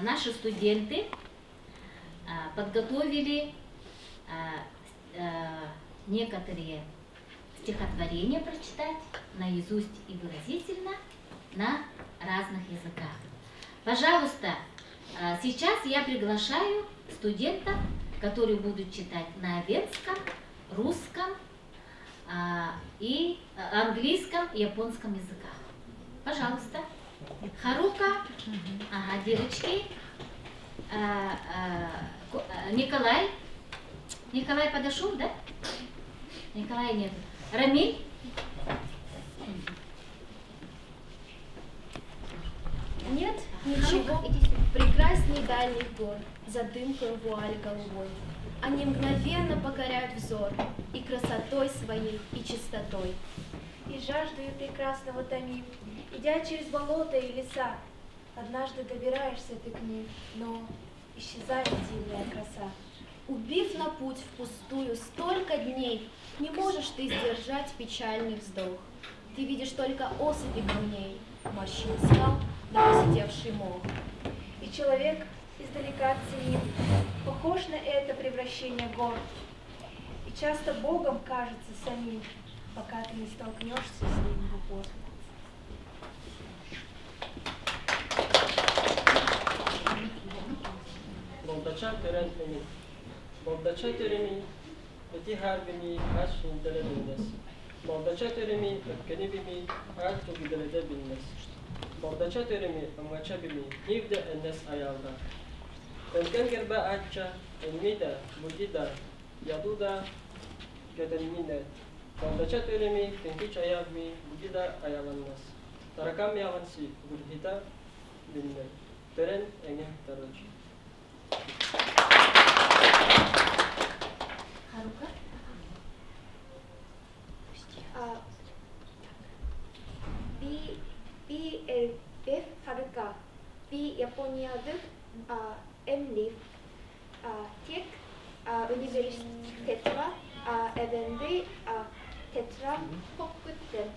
наши студенты подготовили некоторые стихотворения прочитать наизусть и выразительно на разных языках. Пожалуйста, сейчас я приглашаю студентов, которые будут читать на венском, русском и английском и японском языках. Пожалуйста. Харука, ага, девочки, Николай. Николай подошел, да? Николая нет. Рамиль. Нет ничего прекрасней дальних гор, за дымкой вуаль голубой. Они мгновенно покоряют взор и красотой своей, и чистотой. И жаждою прекрасного томим, идя через болота и леса, однажды добираешься ты к ним, но исчезает зимняя краса. Убив на путь впустую столько дней, не можешь ты сдержать печальный вздох. Ты видишь только осыпи камней, морщины скал да посидевший мох. И человек издалека ценит, похож на это превращение гор. И часто Богом кажется самим, пока ты не столкнешься с ним в упор. Болдача терентмени, болдача тереми, эти харбими, аж интередендес. Болдача тереми, кенибими, аж тугиделеде биннес. Болдача тереми, амгачабими, нивде эннес аявда. Энкен герба ача, энмида, будида, ядуда, геденминет. Болдача тереми, кенкич аявми, будида аяваннес. Таракам яванси, гурхита, биннет. Терен эне тарочи. Харука. BLF 하루카, B 야포니아드, Mlif, Tek, Universitetva, Evenvi, Tetra, Покуттен.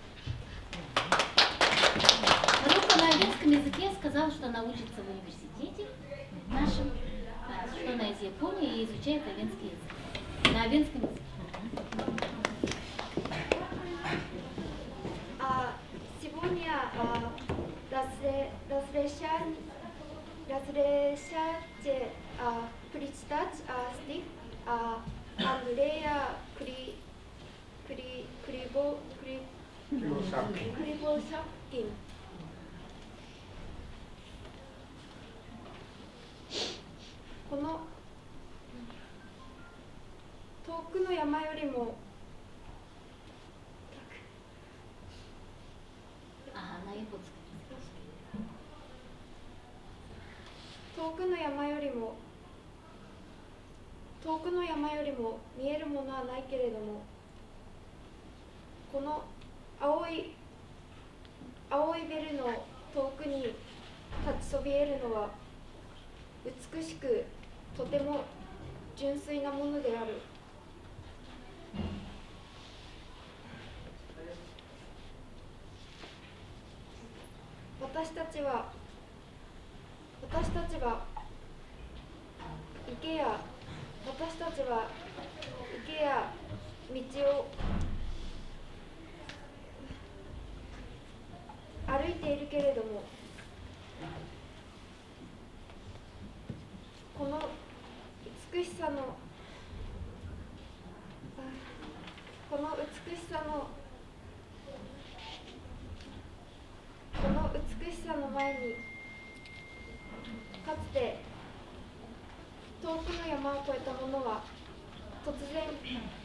Харука на венском языке сказала, что она учится в университете нашем, что она из Японии и изучает венский язык. На венском языке. Сегодня разрешайте прочитать стих Андрея Кривошапкин.この遠くの山よりも遠くの山よりも見えるものはないけれども、この青いベルの遠くに立ちそびえるのは美しくとても純粋なものである。私たちは池や道を歩いているけれども、この美しさの前に、かつて遠くの山を越えた者は突然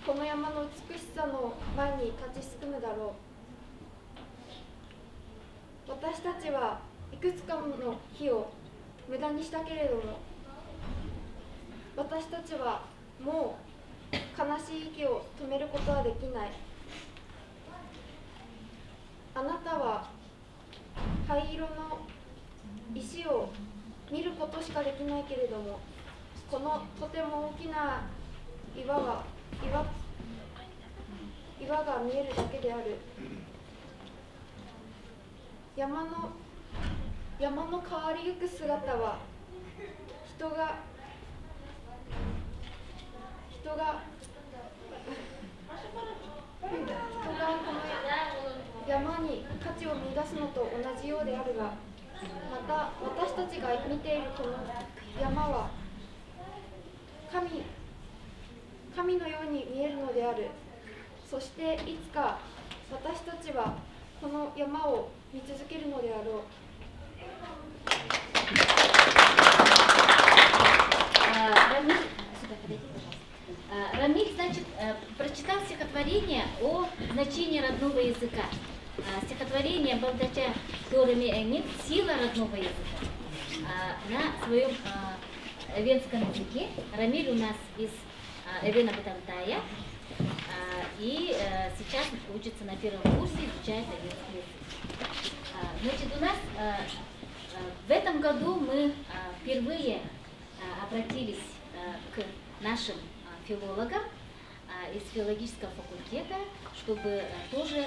この山の美しさの前に立ちすくむだろう。私たちはいくつかの日を無駄にしたけれども、私たちはもう悲しい息を止めることはできない。あなたは灰色の石を見ることしかできないけれども、このとても大きな岩が見えるだけである。山の変わりゆく姿はこの山に価値を見出すのと同じようであるが、また私たちが見ているこの山は神のように見えるのである。そしていつか私たちはこの山を見続けるのであろう。Рамиль, значит, прочитал стихотворение о значении родного языка. Стихотворение Багдача Торами Эмит «Сила родного языка». На своем эвенском языке. Рамиль у нас из Эвена Батантая. И сейчас учится на первом курсе, изучает эвенский язык. Значит, у нас в этом году мы впервые обратились к нашим филологам из филологического факультета, чтобы тоже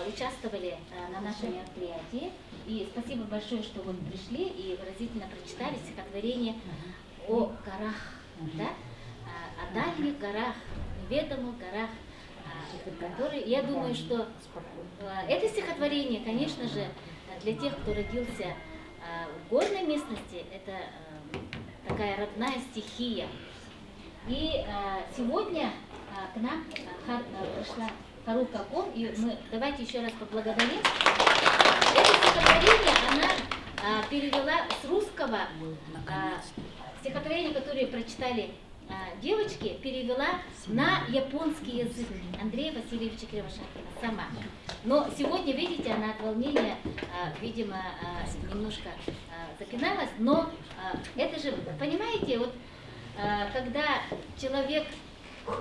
участвовали на нашем мероприятии. И спасибо большое, что вы пришли и выразительно прочитали стихотворение о горах, да? О дальних горах, неведомых горах, которые, я думаю, что это стихотворение, конечно же, для тех, кто родился в горной местности, это такая родная стихия. И сегодня к нам пришла Харука Кон, и мы давайте еще раз поблагодарим. Это стихотворение она перевела с русского, стихотворение, которое прочитали девочки, перевела на японский язык Андрея Васильевича Кривошапкина сама. Но сегодня, видите, она от волнения, видимо, немножко запиналась, но это же, понимаете, вот когда человек,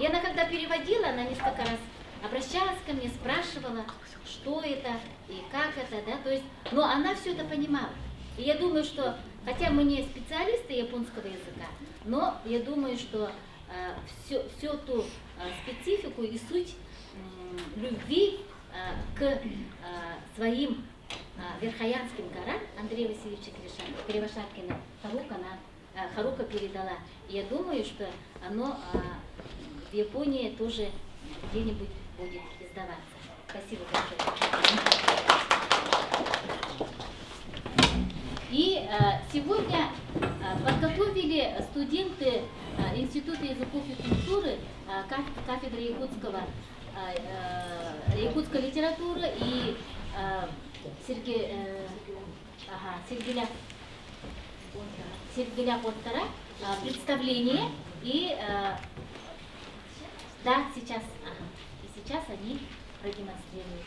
и она когда переводила, она несколько раз обращалась ко мне, спрашивала, что это и как это, да, то есть, но она все это понимала. И я думаю, что, хотя мы не специалисты японского языка, но я думаю, что всю ту специфику и суть любви к своим верхоянским горам Андрея Васильевича Кривошапкина Харука передала. И я думаю, что оно в Японии тоже где-нибудь будет издаваться. Спасибо большое. И сегодня подготовили студенты Института языков и культуры, кафедры якутской литературы и Сергеля Коттара представление. И да, сейчас они продемонстрируют.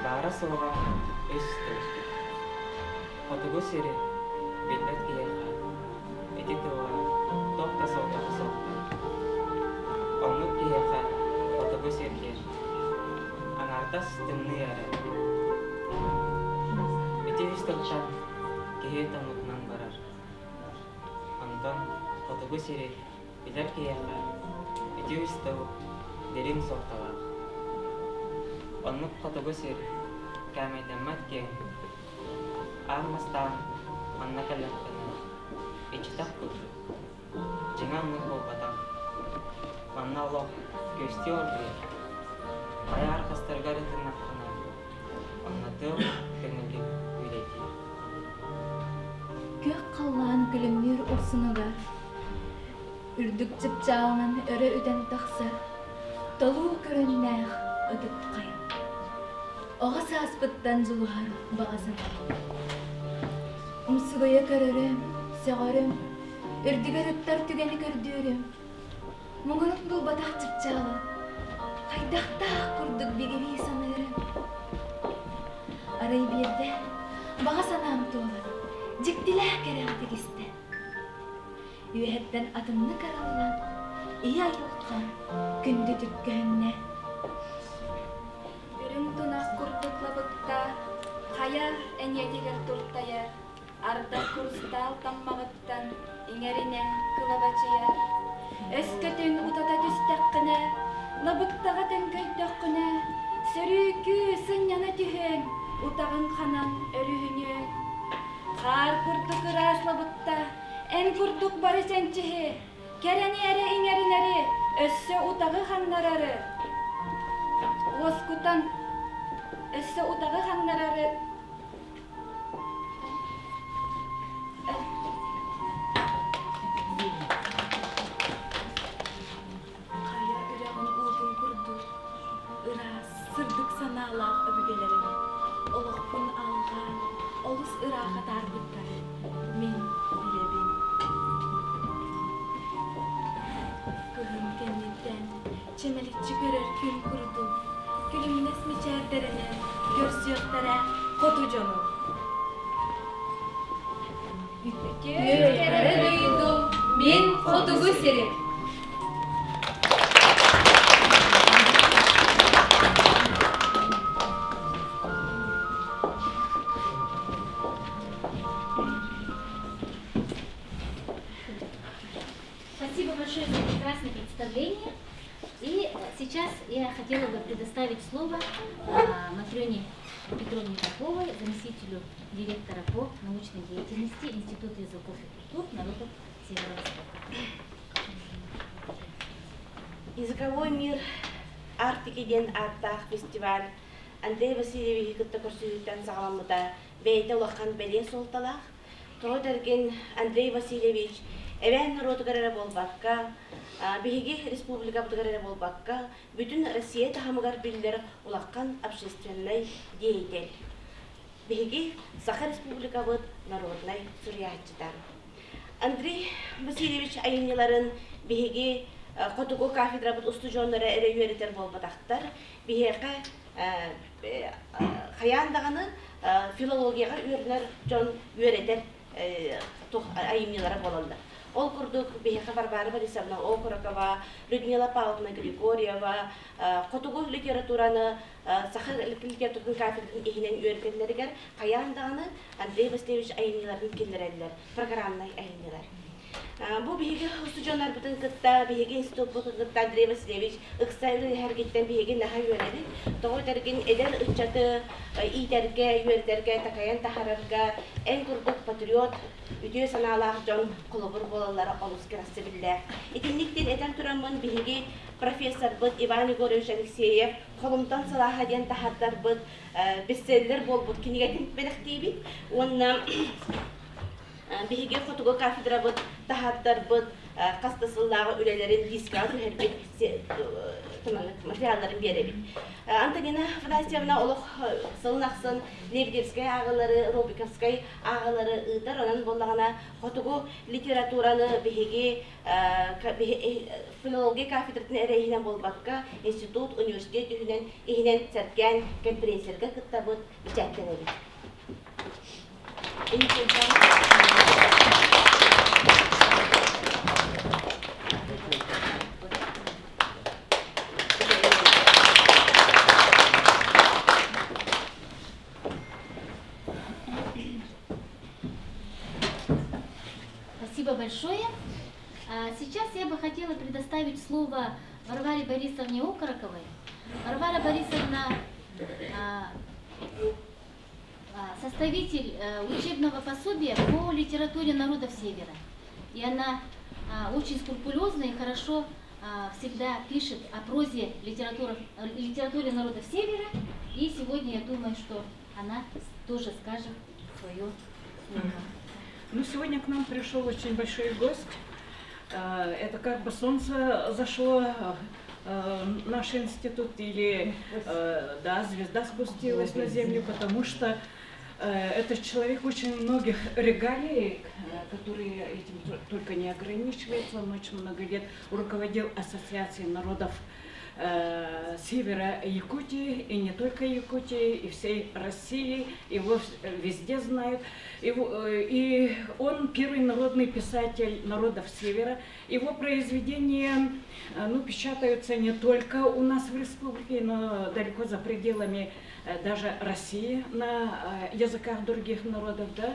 Барасова эсте. Фотогосире бидат кияха. Эдитова тохта сотта. Онук кияха фотогосирке. Анартас тымныяра. Этивистолчан киета мутнан барар. Антон фотогосире бидат кияха. Этивистол дерим сотта. Онук фотогосир камедамат кен армастан маннакалактана ичтаккут жиңанны холбатан маннало көстиорду аяр кастаргарытынаккана оннаты көңүлү үйрети көк каллаан күлүмнүр урсунуга үрдүк жыпчаалынан өрө үден тахса толуу көрүннээх ыдыккай оға сааспыттан жылуар бағасын. Умсугая көрөрөм, сөгөрөм, үрдүгөрөттөр түгени көрдүөрөм. Муңунук бул батак чыпчаалы, кайдактаак курдук бигири саныырым. Арай бирде бага санаам туолар, жиктилээ керең тегисте. Үйэттен атымны караллан, ия юлтан күндү түккәнне. Үрүм тунақ курдуклабытта, қая әнетігер туртая, арда курстал таммағыттан, иңерінен кылабачыя. Өскөтүн утата түстәккіне, лабыттаға төнгөйдөккіне, сөрүкү сыньяна түхен, утағын қанан өрүхіне. Қар курдук ырас лабытта, ән курдук бары сәнчіхі, кәрәні әрі иңерін әрі, өссө утағы ханнарары. Оскутан өссө утағы ханнарары. Қая үрәғын ұлдың күрді, ырас сырдық саналақ өбігелеріне, олықпын алған, олыс ыраға тарбыттар, мен білебін. Күрім кәнеттен, чемелікчі көрер күн күрді, күлімнес мечәрдеріне, көрсіқтара қоту жону. Өйәрі дойду, мен қотуғы серем. Спасибо большое за прекрасное представление. И сейчас я хотела бы предоставить слово Матрёне Петровне Поповой, заместителю директора по научной деятельности Института языков и культур народов Северо-Востока. Языковой мир Артикиден Артах фестиваль Андрей Васильевич Кыттакурсуютан сағаламыда бәйті ұлаққан бәле солталақ. Тоғыдырген Андрей Васильевич әвән народығарары болбаққа, бігеге республика бұдығарары болбаққа, бүтін Россия тахамығар білдері ұлаққан общественной деятель. Бігеге Саха республика бұд народной сурьячыдар. Андрей Васильевич айынеларын бігеге Хотуго кафедра бұд ұсты жонлары әрі үйерітер болбатақтар, бігеге қаяндағаны филологияға үйерінер жон үйеретер айынелары болалды. Ол күрдік Бехеха Варвара Борисовна Окорокова, Людмила Павловна Григорьева, Хотуго литератураны, Саха литературын кафедрын ехінен үйертелерігер, қаяндағаны Андрей Васильевич айынеларын келдірелер, программный айынелар. Бұл бейге ұстыжонлар бұтын күтті, бейге институт бұтын күтті Андрей Васильевич ұқсайлы әргеттен бейге наға үйереді. Тоғы дәрген әдер ұтчаты итерге, үйердерге, тақаян тахарарға, ән күрдік патриот, үтіе саналақ жон құлыбыр болалары олыс керасы білді. Етінліктен әдер тұрамын бейге профессор бұд Иван Егорович Алексеев, қолымдан салаға ден тахаттар бұд, бестселлер бол бұд, кенегетін бәлік дейбіт. Онына Беге Хотуго кафедра бұд, тахаттар бұд, қастасылдағы үлелерін дискал түрербет материалларын беребет. Антонина Фанасьевна олық сылнақсын Лебедевскай ағылары, Робиковскай ағылары ұйтар, онан болағына Хотуго литератураны беге филология кафедратын әрейінен болбаққа институт, университет үйінен сәрткен конференцерге күтті бұд бічәттен әбет. Спасибо большое. Сейчас я бы хотела предоставить слово Варваре Борисовне Окороковой. Варвара Борисовна составитель учебного пособия по литературе народов Севера. И она очень скрупулезно и хорошо всегда пишет о прозе литературе народов Севера. И сегодня я думаю, что она тоже скажет свое слово. Ну, сегодня к нам пришел очень большой гость. Это как бы солнце зашло, наш институт, или да, звезда спустилась на землю, потому что этот человек очень многих регалий, которые этим только не ограничивается. Он очень много лет руководил Ассоциацией народов севера Якутии, и не только Якутии, и всей России, его везде знают. И он первый народный писатель народов Севера. Его произведения печатаются не только у нас в республике, но далеко за пределами даже России на языках других народов. Да?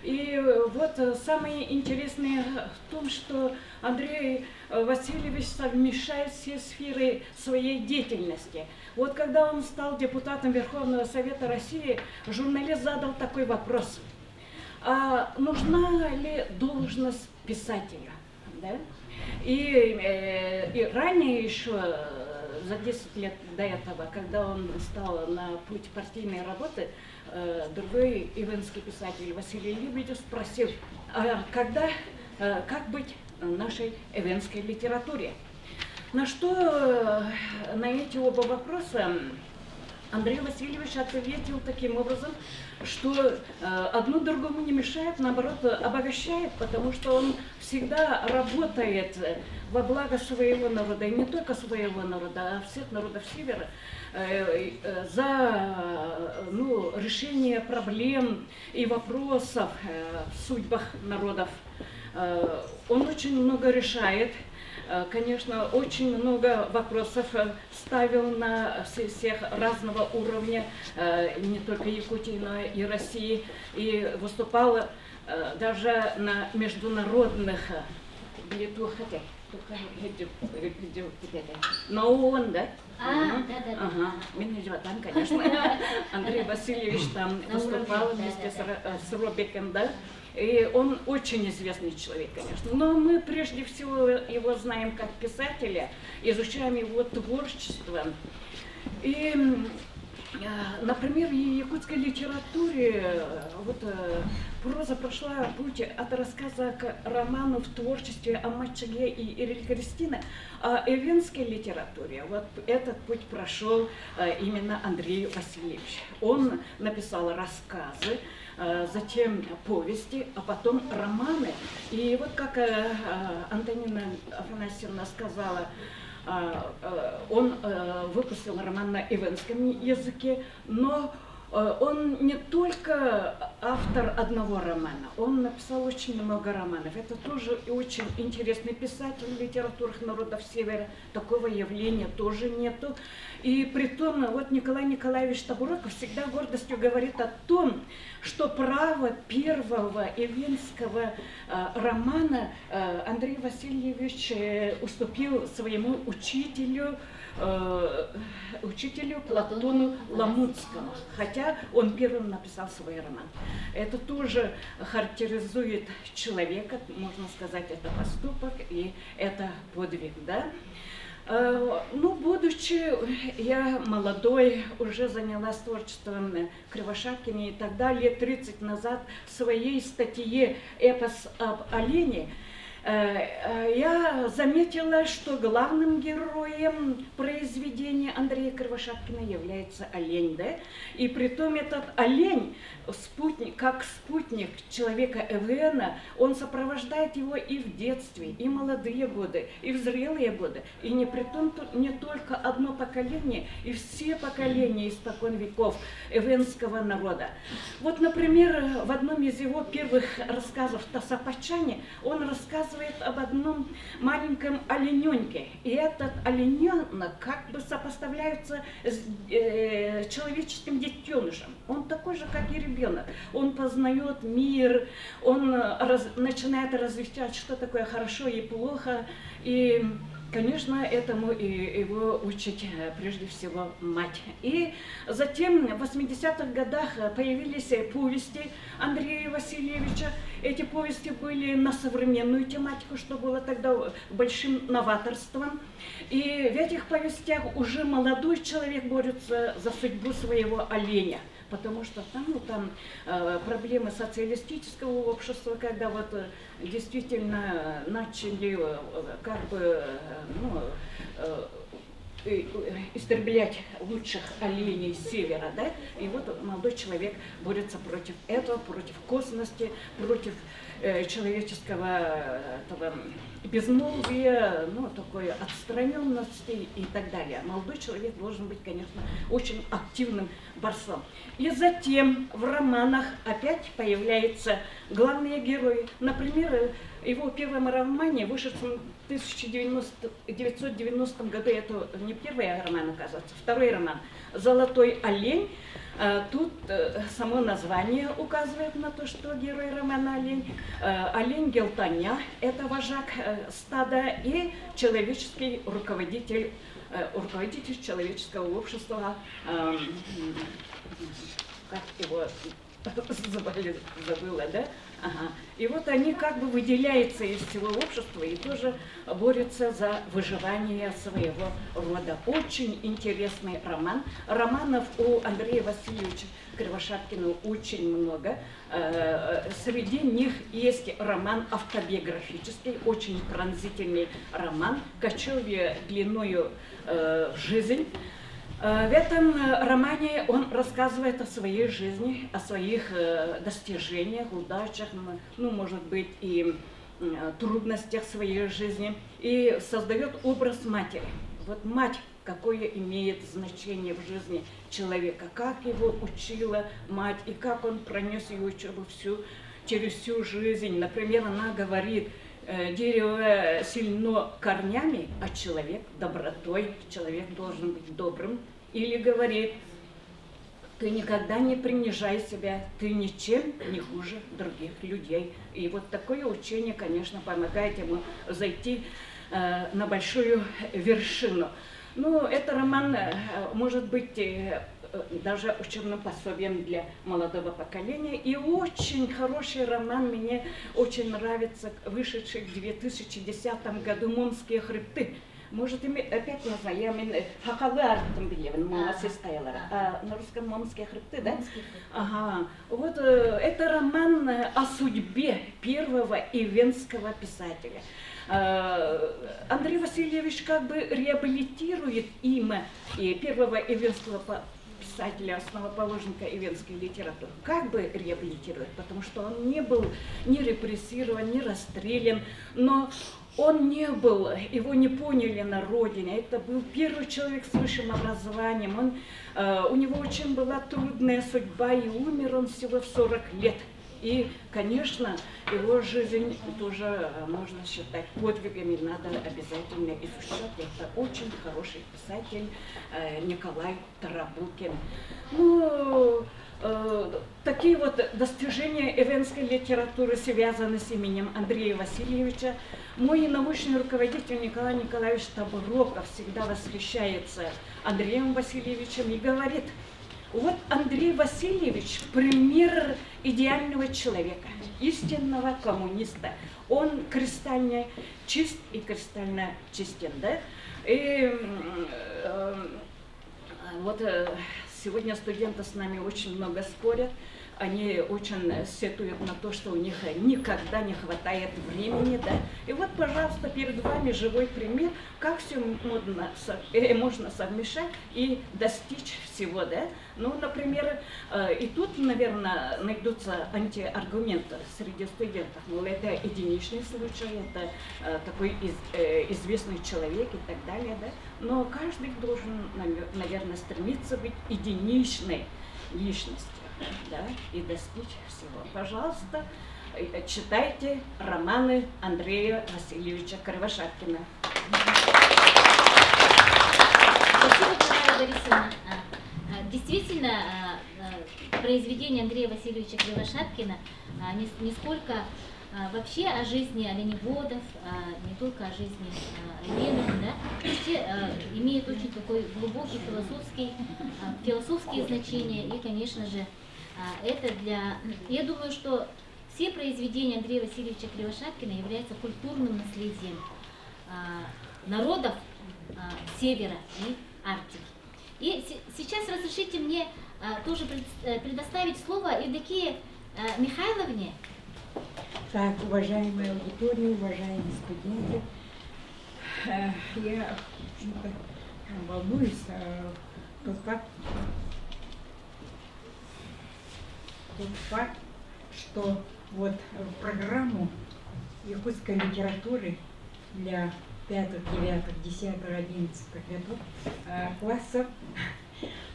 И вот самое интересное в том, что Андрей Васильевич совмещает все сферы своей деятельности. Вот когда он стал депутатом Верховного Совета России, журналист задал такой вопрос: а нужна ли должность писателя? Да? И ранее еще, за 10 лет до этого, когда он стал на путь партийной работы, другой ивенский писатель Василий Лебедев спросил, а как быть нашей эвенской литературе? На что на эти оба вопроса Андрей Васильевич ответил таким образом, что одно другому не мешает, наоборот, обогащает, потому что он всегда работает во благо своего народа, и не только своего народа, а всех народов Севера, за решение проблем и вопросов в судьбах народов. Он очень много решает. Конечно, очень много вопросов ставил на сессиях разного уровня, не только Якутии, но и России, и выступал даже на международных на ООН, да? Да. Ага, меня там, конечно. Андрей Васильевич там выступал вместе с Робиком, да? И он очень известный человек, конечно. Но мы прежде всего его знаем как писателя, изучаем его творчество. И, например, в якутской литературе проза прошла путь от рассказа к роману в творчестве о Мачаге и Ирель Кристина, а эвенской литературе этот путь прошел именно Андрей Васильевич. Он написал рассказы, затем повести, а потом романы. И вот как Антонина Афанасьевна сказала, он выпустил роман на эвенском языке, но он не только автор одного романа, он написал очень много романов. Это тоже очень интересный писатель литературных народов Севера. Такого явления тоже нету. И притом, вот Николай Николаевич Табураков всегда гордостью говорит о том, что право первого эвенского романа Андрей Васильевич уступил своему учителю Платону Ламутскому, хотя он первым написал свой роман. Это тоже характеризует человека, можно сказать, это поступок и это подвиг, да? Будучи я молодой, уже занялась творчеством Кривошапкина и тогда, лет 30 назад, в своей статье «Эпос об олене» я заметила, что главным героем произведения Андрея Кривошапкина является олень, да? И притом этот олень, как спутник человека Эвена, он сопровождает его и в детстве, и молодые годы, и в зрелые годы. И не только одно поколение, и все поколения испокон веков эвенского народа. Вот, например, в одном из его первых рассказов «Тасапачане» он рассказывает об одном маленьком олененке. И этот олененок как бы сопоставляется с человеческим детенышем. Он такой же, как и ребенок. Он познает мир, он начинает различать, что такое хорошо и плохо. И, конечно, этому и его учит прежде всего мать. И затем в 80-х годах появились повести Андрея Васильевича. Эти повести были на современную тематику, что было тогда большим новаторством. И в этих повестях уже молодой человек борется за судьбу своего оленя. Потому что там проблемы социалистического общества, когда вот действительно начали истреблять лучших оленей севера, да? И вот молодой человек борется против этого, против косности, против человеческого безмолвия, ну, такой отстраненности и так далее. Молодой человек должен быть, конечно, очень активным борцом. И затем в романах опять появляются главные герои. Например, его первом романе, вышедшем в 1990 году, это не первый роман, оказывается, второй роман «Золотой олень». Тут само название указывает на то, что герой романа олень. Олень Гелтаня – это вожак стада и человеческий руководитель человеческого общества, как его забыла, да? Ага. И вот они как бы выделяются из всего общества и тоже борются за выживание своего рода. Очень интересный роман. Романов у Андрея Васильевича Кривошапкина очень много. Среди них есть роман автобиографический, очень пронзительный роман «Кочевье длиною в жизнь». В этом романе он рассказывает о своей жизни, о своих достижениях, удачах, ну, может быть, и трудностях своей жизни, и создает образ матери. Вот мать, какое имеет значение в жизни человека, как его учила мать, и как он пронес ее учебу через всю жизнь. Например, она говорит: дерево сильно корнями, а человек добротой, человек должен быть добрым. Или говорит: ты никогда не принижай себя, ты ничем не хуже других людей. И вот такое учение, конечно, помогает ему зайти на большую вершину. Ну, это роман может быть даже учебным пособием для молодого поколения. И очень хороший роман, мне очень нравится, вышедший в 2010 году «Момские хребты». Может, опять назовем «Хакалы артым билевен», на русском «Момские хребты», да? Ага. Вот это роман о судьбе первого ивенского писателя. Андрей Васильевич как бы реабилитирует имя и первого ивенского писателя, основоположника ивенской литературы. Как бы реабилитирует, потому что он не был ни репрессирован, ни расстрелян, но он не был, его не поняли на родине. Это был первый человек с высшим образованием. У него очень была трудная судьба, и умер он всего в 40 лет. И, конечно, его жизнь тоже можно считать подвигами, надо обязательно изучать. Это очень хороший писатель Николай Тарабукин. Ну, такие вот достижения эвенской литературы связаны с именем Андрея Васильевича. Мой научный руководитель Николай Николаевич Табуроков всегда восхищается Андреем Васильевичем и говорит: вот Андрей Васильевич – пример идеального человека, истинного коммуниста. Он кристально чист и кристально честен, да? И вот сегодня студенты с нами очень много спорят. Они очень сетуют на то, что у них никогда не хватает времени, да. И вот, пожалуйста, перед вами живой пример, как все можно совмещать и достичь всего, да. Ну, например, и тут, наверное, найдутся антиаргументы среди студентов. Мол, это единичный случай, это такой известный человек и так далее, да. Но каждый должен, наверное, стремиться быть единичной личностью. Да, и достичь всего. Пожалуйста, читайте романы Андрея Васильевича Кривошапкина. Спасибо, Клара Борисовна. Действительно, произведение Андрея Васильевича Кривошапкина нисколько вообще о жизни оленеводов, не только о жизни оленов, да, вообще имеет очень такой глубокий философские значения. И, конечно же, это Я думаю, что все произведения Андрея Васильевича Кривошапкина являются культурным наследием народов Севера и Арктики. И сейчас разрешите мне тоже предоставить слово Евдокии Михайловне. Так, уважаемая аудитория, уважаемые студенты, я очень-то волнуюсь, тот факт, что вот в программу якутской литературы для 5, 9, 10, 11 классов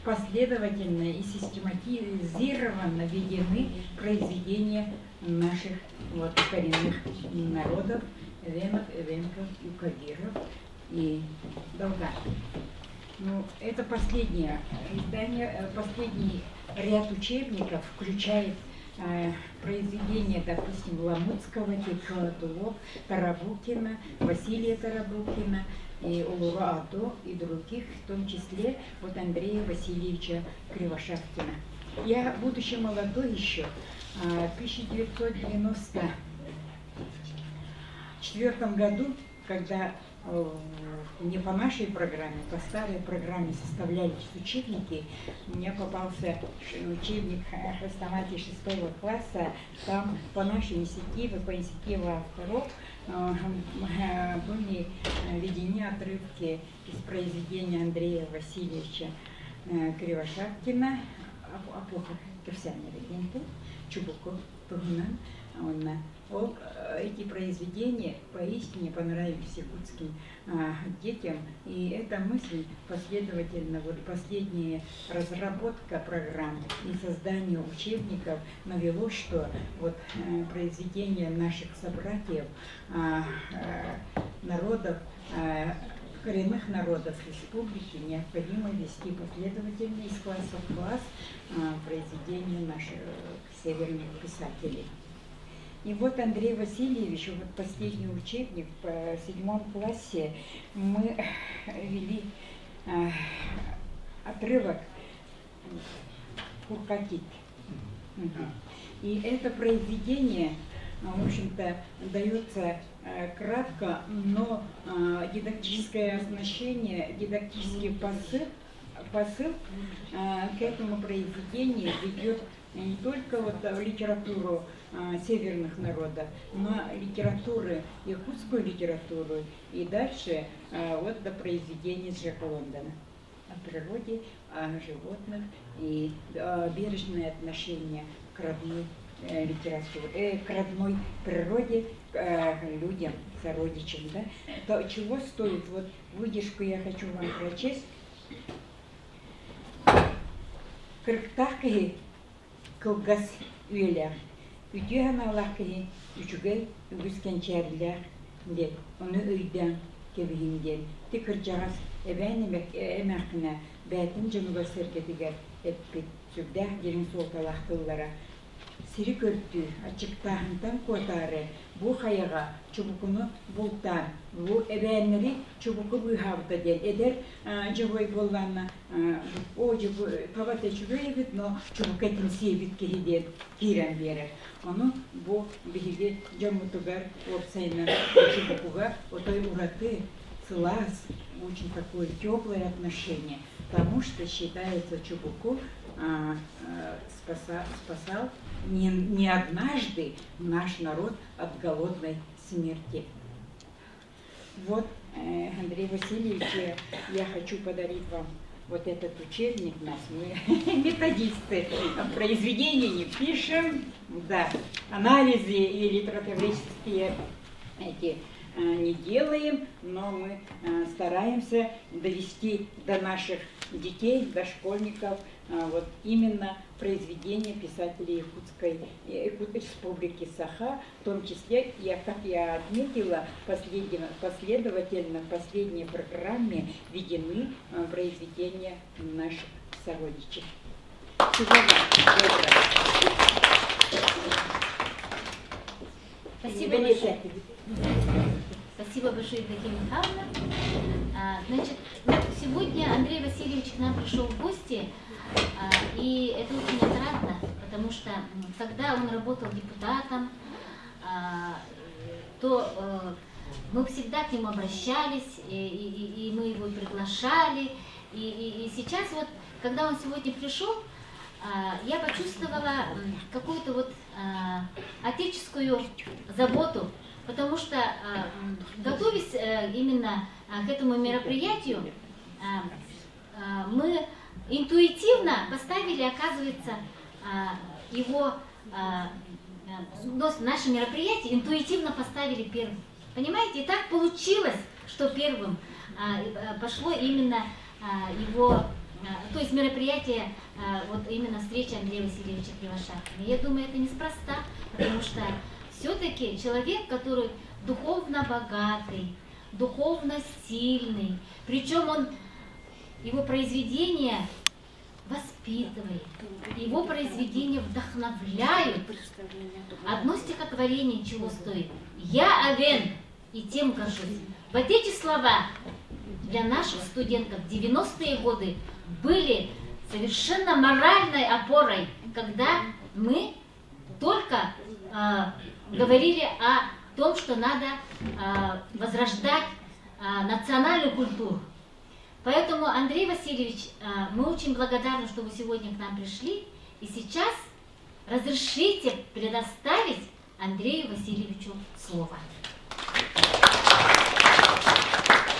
последовательно и систематизированно введены произведения наших вот, коренных народов, эвенов, эвенков, юкагиров и болгар. Ну, это последнее издание, последний ряд учебников включает произведения, допустим, Ламутского, Текатулов, Тарабукина, Василия Тарабукина, и Улура-Адо и других, в том числе вот Андрея Васильевича Кривошапкина. Я, будучи молодой еще, в 1994 году, когда не по нашей программе, по старой программе составлялись учебники, мне попался учебник хрестоматии 6 класса, там по нашей инициативе, по инициативе авторов, были введены отрывки из произведения Андрея Васильевича Кривошапкина «Апоха Кирсяня Регенты», Чубуков, Тугнан. Эти произведения поистине понравились якутским детям, и эта мысль последовательно, вот последняя разработка программ и создание учебников навело, что вот произведения наших собратьев, народов, коренных народов республики необходимо вести последовательно из класса в класс произведения наших северных писателей. И вот Андрей Васильевич, вот последний учебник по 7 классе, мы вели отрывок «Куркатит». И это произведение, в общем-то, дается кратко, но дидактическое оснащение, дидактический посыл к этому произведению ведет не только вот в литературу северных народов, но литературы, якутскую литературу и дальше вот до произведений Джека Лондона о природе, о животных и бережное отношение к родной литературе, к родной природе, к людям, сородичам. Да? То, чего стоит, вот выдержку я хочу вам прочесть. Кырктаки кылгас үйелер, үйде аналақи үчүгей үгіскенчерлер деп, оны үйден кебігінден, тикір жағас әбән әмәқіне бәтін жымыға сәркетігер әппет, сүрдәк жерін солталақтылары. Сири көрттү, ачыктаһынтан котары, бу хаяга чубукуну бултан, бу эбәннери чубуку буйхабыта ден, эдер жабой болланна, о жабу павата чубейбит, но чубука тинсейбит кихиден кирен берер. Ону бу бихиге жамутугар орсайна чубукуга, отой ураты, слаз, очень такое теплое отношение, потому что считается чубуку спасал не однажды наш народ от голодной смерти. Вот, Андрей Васильевич, я хочу подарить вам вот этот учебник нас. Мы методисты, произведения не пишем, да, анализы и литературоведческие эти не делаем, но мы стараемся довести до наших детей, до школьников вот именно произведения писателей Якутской республики Саха, в том числе, как я отметила, последовательно в последней программе введены произведения наших сородичей. Всего доброго. Спасибо большое. Спасибо большое, Евдокия Михайловна. Значит, сегодня Андрей Васильевич к нам пришел в гости, и это очень отрадно, потому что когда он работал депутатом, то мы всегда к нему обращались, и мы его приглашали. И сейчас вот, когда он сегодня пришел, я почувствовала какую-то вот отеческую заботу, потому что, готовясь именно к этому мероприятию, мы интуитивно поставили, оказывается, его, наше мероприятие интуитивно поставили первым. Понимаете, и так получилось, что первым пошло именно его, то есть мероприятие, вот именно встреча Андрея Васильевича Кривошапкина. Я думаю, это неспроста, потому что все-таки человек, который духовно богатый, духовно сильный, причем его произведения воспитывает, его произведения вдохновляют. Одно стихотворение чего стоит? «Я Авен, и тем горжусь». Вот эти слова для наших студентов в 90-е годы были совершенно моральной опорой, когда мы только говорили о том, что надо возрождать национальную культуру. Поэтому, Андрей Васильевич, мы очень благодарны, что вы сегодня к нам пришли. И сейчас разрешите предоставить Андрею Васильевичу слово.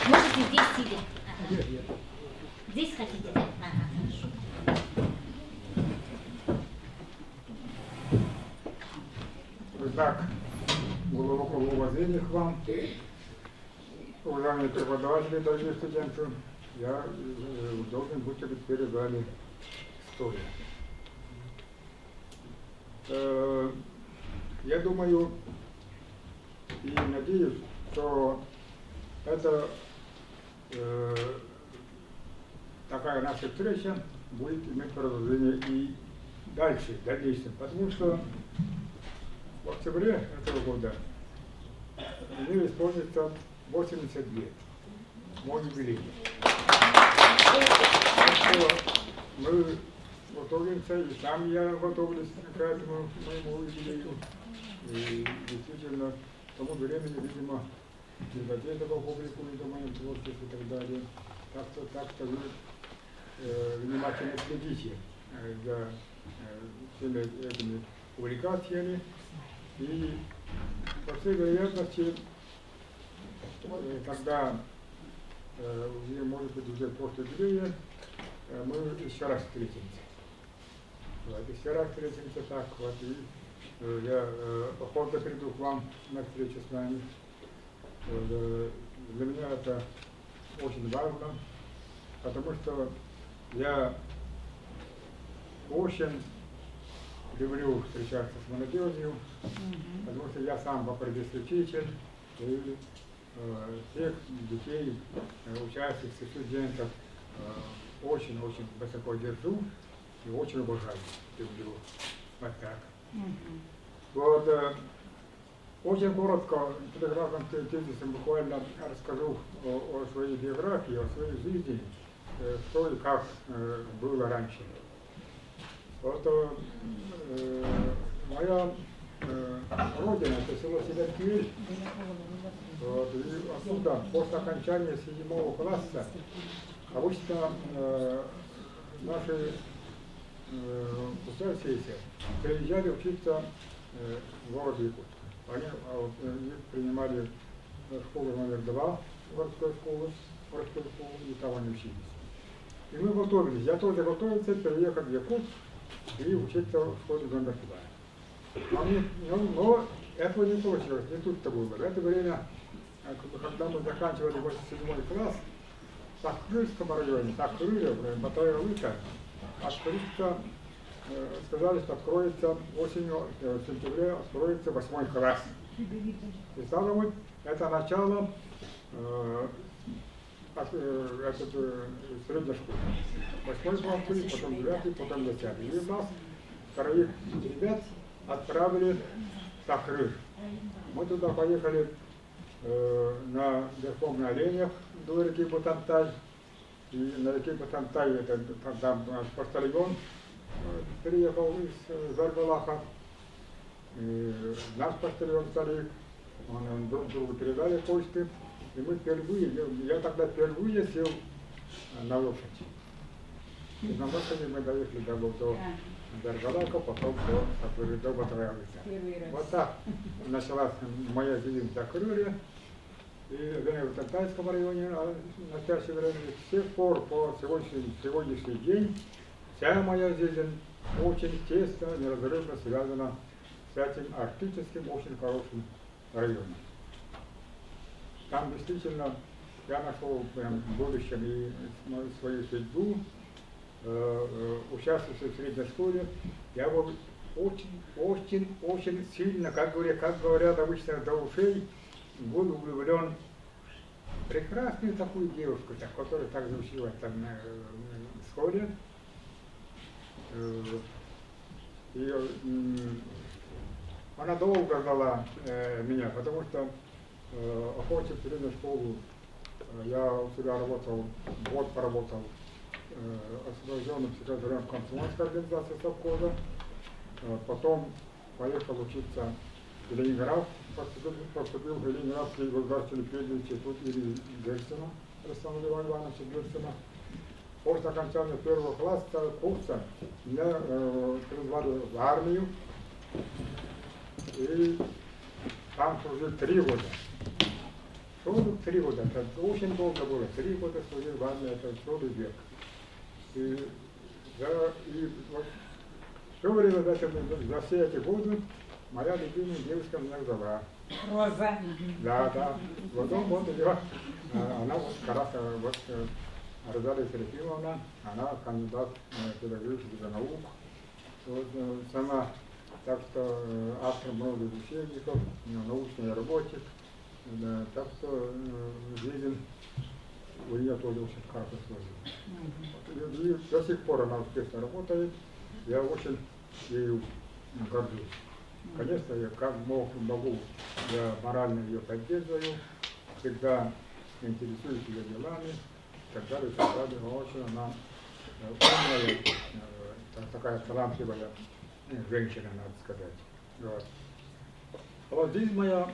Можете здесь сидеть. Ага. Здесь хотите, да? Ага, хорошо. Итак, глубокого уважения к вам, уважаемые преподаватели, дорогие студенты. Я должен выступить перед вами историю. Я думаю и надеюсь, что это такая наша встреча будет иметь продолжение и дальше, в дальнейшем. Потому что в октябре этого года мне исполнится 80 лет. Мой юбилей. Мы готовимся, и сам я готовлюсь к этому моему юбилею. И действительно, к тому времени, видимо, дебатей этого публикуют о моем творчестве и так далее. Так что вы внимательно следите за всеми этими публикациями. И по всей вероятности, когда может быть уже после юбилея, мы еще раз встретимся. Вот, еще раз встретимся так вот, и я охотно приду к вам на встречу с вами. Для меня это очень важно, потому что я очень люблю встречаться с молодежью, потому что я сам по профессии учитель, и всех детей, участников, студентов очень-очень высоко держу и очень уважаю. Люблю. Вот так. Вот, очень коротко, телеграфным тезисом буквально расскажу о своей биографии, о своей жизни, что и как было раньше. Вот моя родина, это село Северкиэль. Вот, и оттуда, после окончания 7 класса, обычно наши учащиеся приезжали учиться в город Якутск. Они принимали школу номер 2, городскую школу, и там они учились. И мы готовились. Я тоже готовился переехать в Якутск и учиться в школе номер 2. Но этого не получилось, не тут-то было. В это время, когда мы заканчивали 87 класс, в Сахкрыльском районе, Сахкрылье, Батая Лыка, открыться, сказали, что откроется осенью, в сентябре откроется 8 класс. И стало быть, это начало средней школы. 8 класс были, потом 9, потом 10. И нас, вторых ребят, отправили в Сахкрыль. Мы туда поехали верхом на оленях до реки Бутантай. И на реке Бутантай, там почтальон приехал из Заргалаха. Наш почтальон старик, он друг другу передали почты. И мы впервые, я тогда впервые сел на лошадь. И на лошади мы доехали до Заргалаха, потом до Батраялыса. Вот так началась моя жизнь в Сахкрылье. И в Бутантайском районе, в настоящее время, с тех пор по сегодняшний день, вся моя жизнь очень тесно, неразрывно связана с этим арктическим, очень хорошим районом. там действительно я нашел прям в будущем и свою судьбу, участвовать в средней школе. Я был очень сильно, как говорят обычно, до ушей, был влюблен в прекрасную такую девушку, которая также училась там в школе. И она долго ждала меня, потому что, окончив среднюю школу, я у себя работал, год поработал освобожденным секретарем комсомольской организации совхоза. Потом поехал учиться в Ленинград, поступил в Ленинградский государственный пединститут имени Герцена, Александра Ивановича Герцена. После окончания первого класса курса меня призвали в армию, и там служил 3 года. 43 года, это очень долго было, 3 года служил в армии, это целый век. И вот все время за все эти годы моя любимая девушка меня ждала. Роза. Да. Потом вот ее, она вот как раз вот Арзалия Серафимовна, она кандидат педагогических наук, вот, сама, так что автор многих учебников, научный работник, да, так что жизнь у нее тоже очень хорошо сложилась. И до сих пор она успешно работает, я очень ею горжусь. Конечно, я как могу, я морально ее поддерживаю, всегда интересуюсь ее делами, и так далее, очень она умная, такая талантливая женщина, надо сказать. Вот. Вот жизнь моя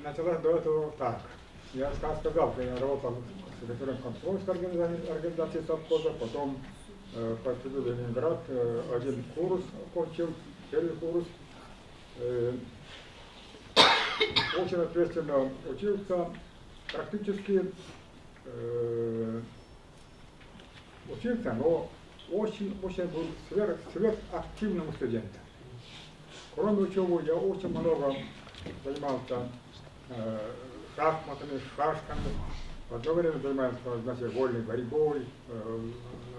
началась до этого так. Я сказал, что я работал секретарем комсомольской организации совхоза, потом поступил в Ленинград, один курс окончил, первый курс. Очень ответственно учился, практически учился, но очень был сверхактивным студентом. Кроме учебы, я очень много занимался шахматами, шашками. В одно время занимался вольной борьбой,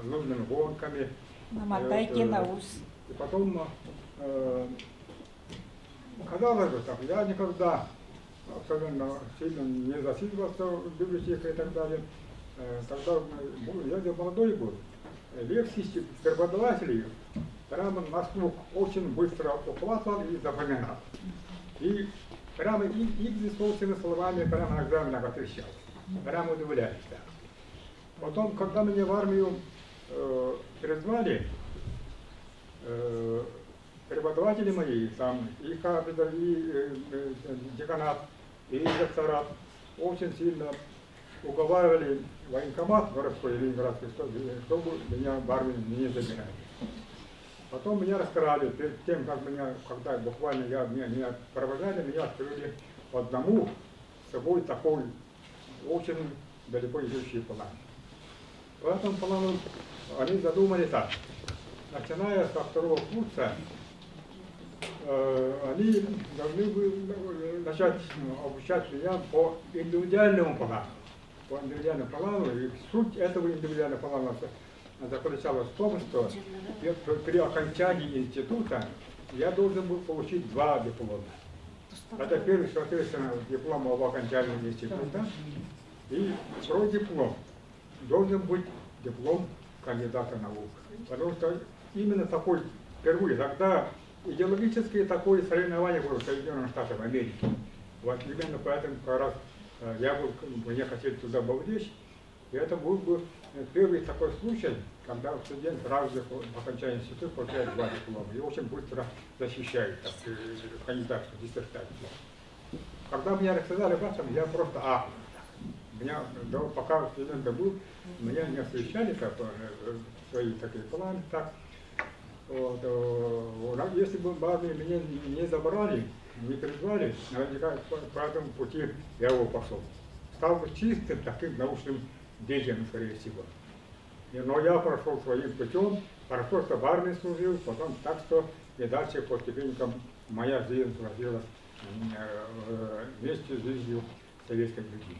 лыжными гонками. Намотайте на ус. И потом, казалось бы, я никогда особенно сильно не засиживался в библиотеке и так далее. Когда я был молодой год, лекции преподавателей прямо на слух очень быстро ухватывал и запоминал. И прямо их собственными словами прямо на экзаменах отвечал. Прямо удивлялись. Да. Потом, когда меня в армию призвали, преподаватели мои, там, и кафедра, и деканат, и ректорат очень сильно уговаривали военкомат городской Ленинградской, чтобы меня в армию не забирали. Потом меня рассказали, перед тем, как когда буквально меня провожали, меня открыли по одному с собой такой очень далеко идущий план. В этом плане они задумали так. Начиная со 2-го курса, они должны были начать обучать меня по индивидуальному плану. По индивидуальному плану, и суть этого индивидуального плана заключалась в том, что при окончании института я должен был получить 2 диплома. Это первый, соответственно, диплом об окончании института, и второй диплом должен быть диплом кандидата наук. Потому что именно такой, впервые, тогда идеологическое такое соревнование было в Соединенных Штатах Америки. Вот именно поэтому как раз мне хотели туда вовлечь, и это был бы первый такой случай, когда студент сразу же по окончании института получает 2 диплома и очень быстро защищает кандидатскую диссертацию. Когда мне рассказали об этом, я просто ахнул. Меня, пока студент был, меня не освещали свои такие планы. Так. Вот, если бы в армии меня не забрали, не призвали, наверняка по этому пути я его пошел. Стал бы чистым таким научным деятелем, скорее всего. Но я прошел своим путем, хорошо, что в армии служил, потом так что и дальше по ступенькам моя жизнь сложилась вместе с жизнью советской жизни.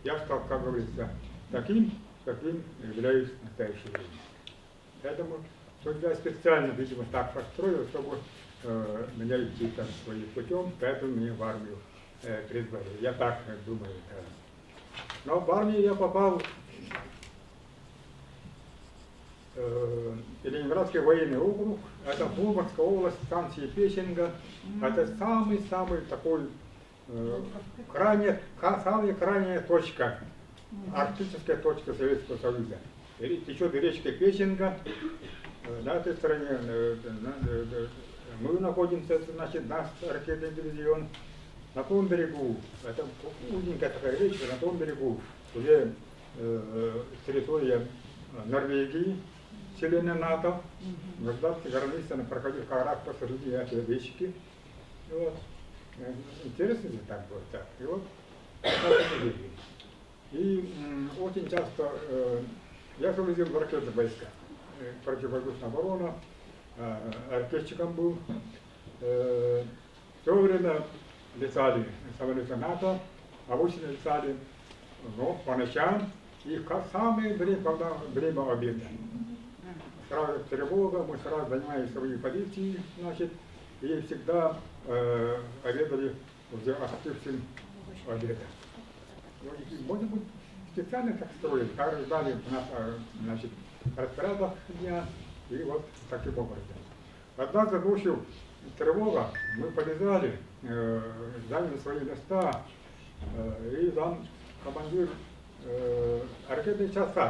Я стал, как говорится, таким, каким являюсь в настоящее время. Поэтому судьба специально, видимо, так построила, чтобы меня идти там своим путем, поэтому меня в армию призвали. Я так думаю. Но в армию я попал Ленинградский военный округ, это Мурманская область, станция Печенга. Это самый такой самая крайняя точка, арктическая точка Советского Союза. Течет речка Печенга. На этой стороне мы находимся, значит, наш ракетный дивизион. На том берегу, это узенькая такая речка, на том берегу уже территория Норвегии, члены НАТО, государство границы проходит как раз посреди этой речки. И вот, интересно же так было. Так. И вот, и очень часто я служил в ракетных войсках, противовоздушная оборона, ракетчиком был. В то время летали самолеты НАТО, обычно летали по ночам и в самое время обеда. Сразу тревога, мы сразу занимали свои позиции, значит, и всегда обедали уже остывшим обедом. Может быть, специально так строили, так ждали у нас, значит, распорядок дня, и вот таким образом. Однажды ночью тревога, мы полезали, заняли свои места, и там командир ракетной части,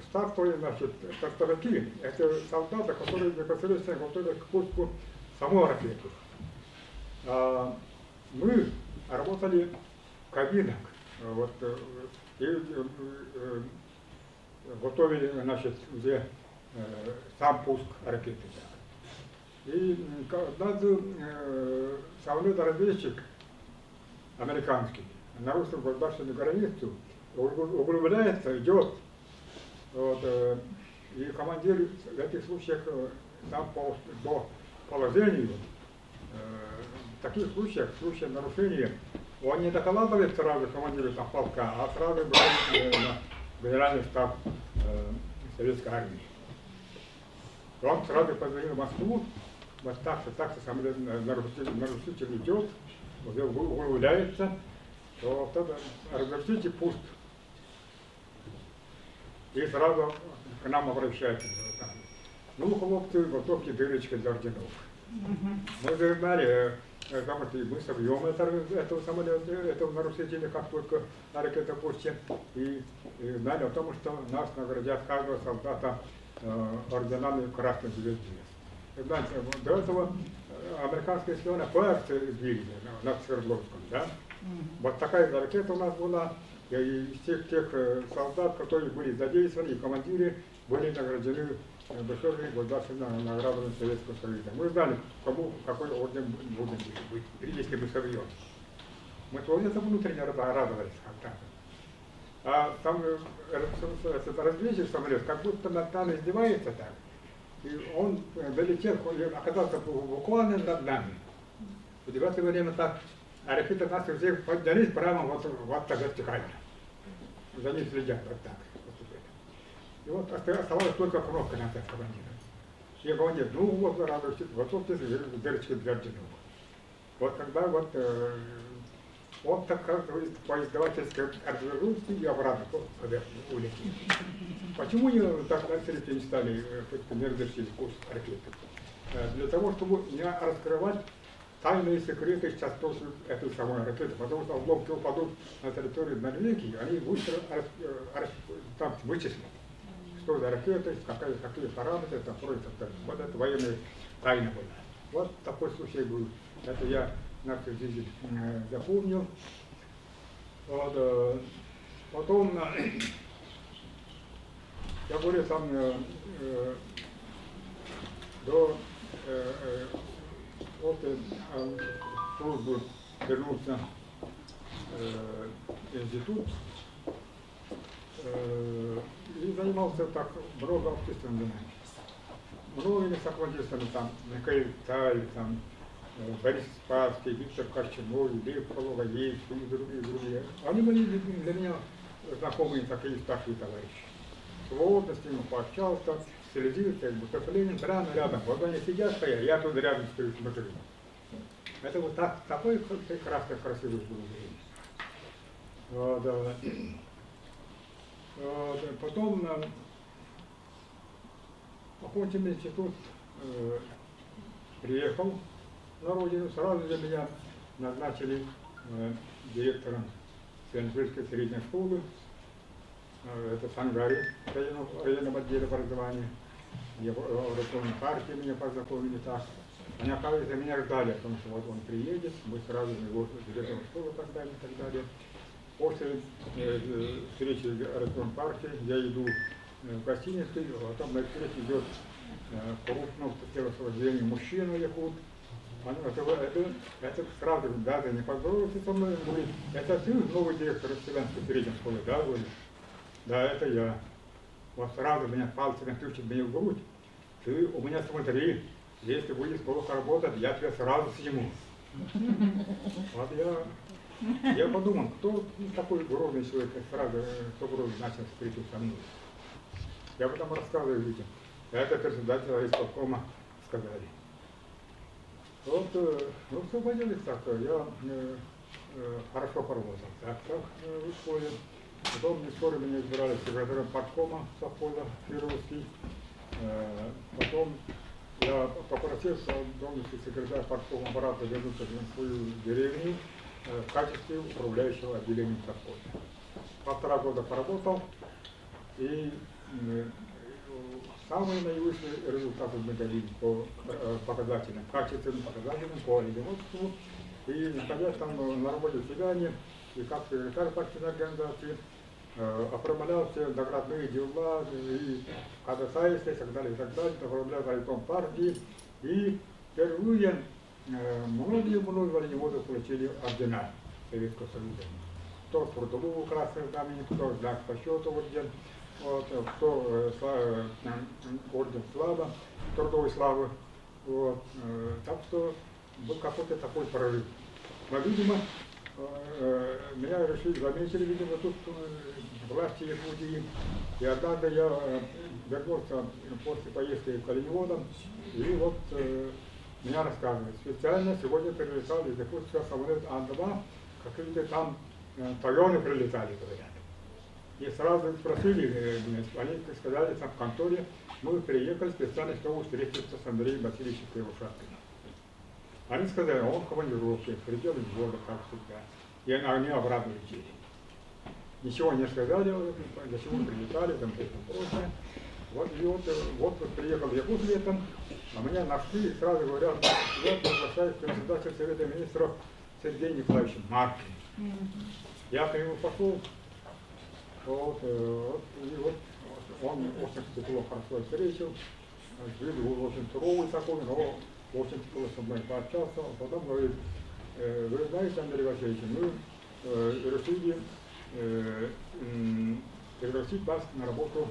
стартовые, значит, стартовики, это солдаты, которые непосредственно готовят к пуску самой ракеты. Мы работали в кабинах, вот, и готовили, значит, где сам пуск ракеты. И однажды самолет-разведчик американский нарушил государственную границу, углубляется, идет. Вот, и командир в этих случаях сам по положению, в таких случаях, в случае нарушения, он не докладывает сразу командиру там полка, а сразу говорит на генеральный штаб советской армии. Он сразу позвонил в Москву, вот так-то самолет нарушитель идет, уже углубляется, то тогда разрешите пуск. И сразу к нам обращаются. Ну, хлопцы, готовьте дырочки для орденов. Мы же знали, потому что мы собьем этого самолета, этого нарушителя, как только на ракетопусте, и знали о том, что нас наградят каждого солдата орденами Красной Звезды. Знаете, до этого американские шпионы по акции сбили на Свердловском, да? Вот такая ракета у нас была. И из тех солдат, которые были задействованы, и командиры были награждены высокими государственными наградами Советского Союза. Мы знали, кому какой орден будем быть, если бы собьем. Мы тоже это внутренне радовались. А там этот разведчик самолет, как будто над нами издевается так. И он долетел, оказался буквально над нами. И в это время так. А ракеты наши все поднялись прямо вот так вертикально. За ним следят вот так. И вот оставалась только кнопка на этот командира. И командир, ну вот, радуйтесь, готовьтесь к дырочке для орденов. Вот когда вот он так как по-издевательски отвернулся и обратно улетел. Почему так не стали не разрешить курс ракеты? Для того, чтобы не раскрывать тайные секреты частоты этой самой ракеты, потому что обломки упадут на территорию Норвегии, они быстро там вычислят, что за ракеты, какие параметры, там прочее. Вот это военная тайна была. Вот такой случай был. Это я на всю жизнь запомнил. Вот, потом, я более там до после службы вернулся в институт и занимался так много общественными делами. Многими сокладистами, там, Михаил Царь, там, Борис Спасский, Виктор Кощуной, Лев Пологоевский и другие. Они были для меня знакомые такие старшие товарищи. Плотно с ними пообщался, следил, как бы, как Ленин прямо рядом. Вот они сидят, я тут рядом стою, смотрю. Это вот такой прекрасный, красивый был время. Да. Потом окончил институт, приехал на родину, сразу для меня назначили директором Сенжирской средней школы, это Сангари, районном отделе образования, в районной партии меня познакомили так. Они, оказывается, меня ждали, потому что вот он приедет, мы сразу его директором школы поставим и так далее. После встречи районной партии я иду в гостиницу, а там на встрече идет крупного телосложения мужчина якут. Это сразу даже не поздоровался со мной, говорит, это ты новый директор Селянской средней школы, да, говорит? Да, это я. Вот сразу меня пальцами включит мне в грудь. Ты у меня смотри, если будешь плохо работать, я тебя сразу сниму. Вот я подумал, кто такой грозный человек, сразу кто начал встречу со мной. Я потом рассказываю людям. Это председатель исполкома сказали. Вот, ну, все поделись так, я хорошо поработал. Так, в школе. Потом не скоро меня избирали секретарем парткома совхоза Кировский. Потом я попросил, что должности секретаря парткома аппарата вернуться в свою деревню в качестве управляющего отделением совхоза. 1,5 года поработал, и самые наивысшие результаты мы добились по показателям, качественным показателям по производству. И находясь там на работе в Селяне, и как секретарь партийной организации, оформлял все наградные дела, и ходатайства и так далее, оформлял райком партии. И впервые многие военводы получили ордена Советского Союза. Кто трудового красного знамени, кто знак по счету орден, вот, кто орден славы, трудовой славы. Вот. Так что был какой-то такой прорыв. Но, видимо, меня решили, заметили, видимо, тут власти Якутии. И однажды я вернулся после поездки в Калининград, и вот меня рассказывают. Специально сегодня прилетал из Якутска самолет Ан-2, какие-то там талоны прилетали, говорят. И сразу спросили, они сказали там в конторе, мы приехали специально, чтобы встретиться с Андреем Васильевичем Кривошапкиным. Они сказали, он в командировке, придет из города, как всегда. И они обратно летели. Ничего не сказали, для чего прилетали, там и прочее. Вот, и вот приехал я тут летом, а меня нашли и сразу говорят, я приглашаю председателя Совета Министров Сергея Николаевича Маркина. Я к нему пошел, вот, и вот он очень тепло, хорошо встретил, был очень суровый такой, но очень тепло со мной пообщался, а потом говорит, вы знаете, Андрей Васильевич, мы решили пригласить вас на работу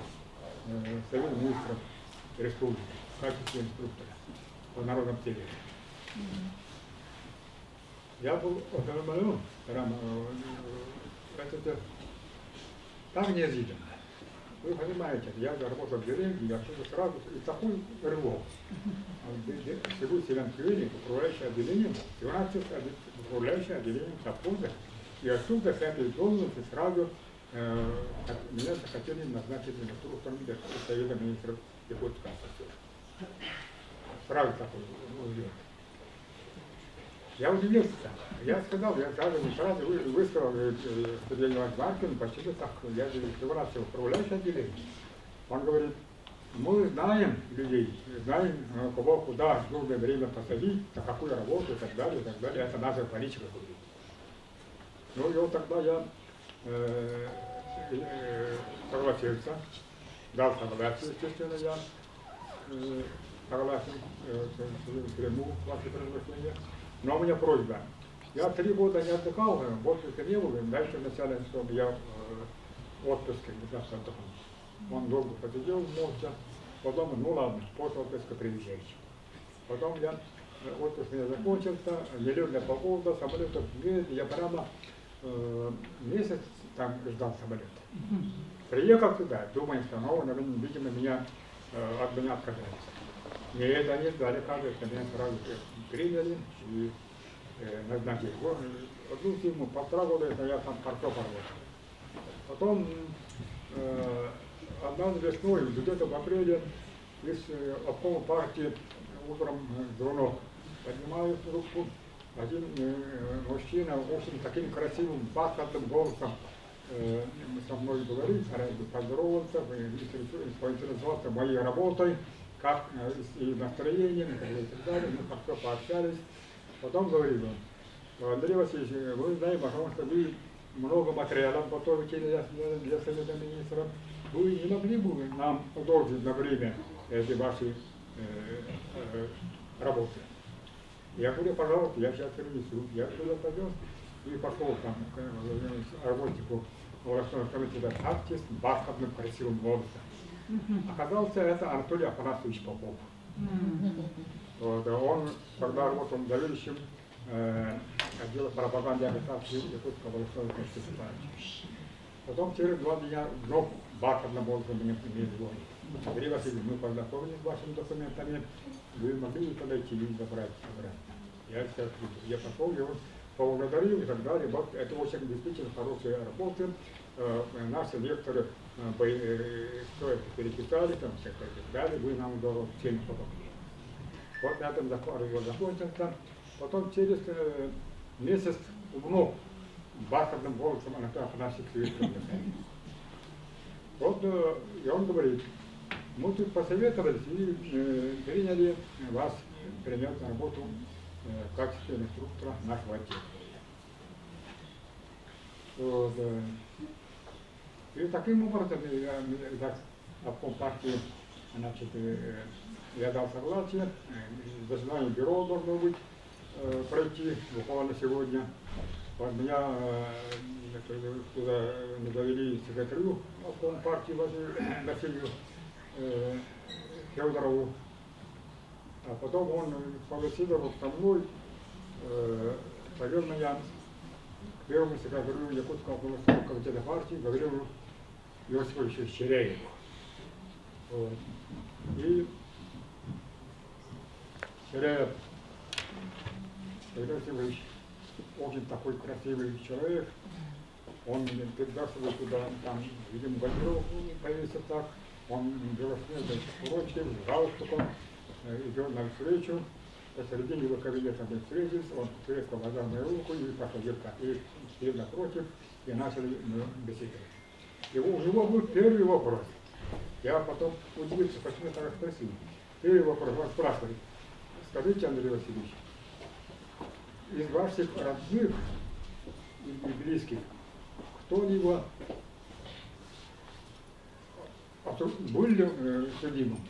в Совет Министров Республики в качестве инструктора по народном теле. Я был ошеломлен, это так неожиданно. Вы понимаете, я работал в деревне, я сразу и такой рывок. Всего Селянской управляющее отделением, 12 управляющее отделением совхоза. И отсюда с этой должности сразу меня захотели назначить инструктором Совета Министров Якутска. Сразу такой взлет. Я удивился. Я сказал, я сразу высказал Сергею Ивановичу Маркину, почему так, я же превратил управляющее отделение. Он говорит, мы знаем людей, знаем, кого куда в нужное время посадить, на какую работу и так далее, это наша политика. Ну и вот тогда я согласился, дал согласие, естественно, я согласен, приму ваши предложения. Но у меня просьба. Я 3 года не отдыхал, в отпуске не был, дальше вначале, чтобы я в отпуске отдохнул. Он долго посидел молча, потом, ну ладно, после отпуска приезжайте. Потом я отпуск у меня закончился, нелетная погода, самолетов нет, я прямо месяц там ждал самолет. Приехал туда, думаю, что, ну, видимо, от меня отказались. Нет, они ждали, кажется, меня сразу приняли и назначили. Одну зиму, 1,5 года, это я там картофель работал. Потом однажды весной, где-то в апреле, из обкома партии утром звонок. Поднимаю трубку, один мужчина очень таким красивым, бархатным голосом со мной говорит, поздоровался, поинтересовался моей работой, как и настроением, и так далее. Мы как-то пообщались. Потом говорит он: Андрей Васильевич, вы знаете, потому что вы много материалов готовите для Совета Министров. Вы не могли бы нам продолжить на время эти ваши работы? Я говорю, пожалуйста, я сейчас принесу. Я туда повез и пошел там к работнику областного комитета партии с бархатным красивым голосом. Оказался это Анатолий Афанасьевич Попов. Вот, он тогда работал заведующим отдела пропаганды агитации Якутского областного комитета. Потом через 2 дня вновь бархатным голосом мне звонит. Андрей Васильевич, мы познакомились с вашими документами, вы могли подойти и забрать. Я пошел, его поблагодарил и так далее. Вот это очень действительно хорошие работы. Наши лекторы переписали, там все так далее, вы нам всем помогли. Вот на этом разговор закончился. Потом через месяц вновь бархатным голосом Анатолий Афанасьевич приглашает. Вот и он говорит: мы тут посоветовались и приняли вас принять на работу в качестве инструктора нашего отдела. Вот, и таким образом я обком партии, значит, я дал согласие, заседание бюро должно быть пройти буквально сегодня. Вот меня туда не довели секретарю обком партии Василию Федорову. А потом он побеседовал со мной, повел меня к первому секретарю Якутского областного комитета партии Гаврилу Иосифовичу Щеряеву. Вот. И Щеряев Иосифович очень такой красивый человек. Он приглашивает туда, там, видимо, гардероб повесит так. Он белоснежный курочек, с галстуком, идет на встречу. Посередине его кабинета мы встретились, он резко возьмал мою руку и посадил так, и сел напротив, и начали беседовать. И у него был первый вопрос. Я потом удивился, почему так спросил. Первый вопрос, он спрашивает: скажите, Андрей Васильевич, из ваших родных и близких кто-либо был ли судимым,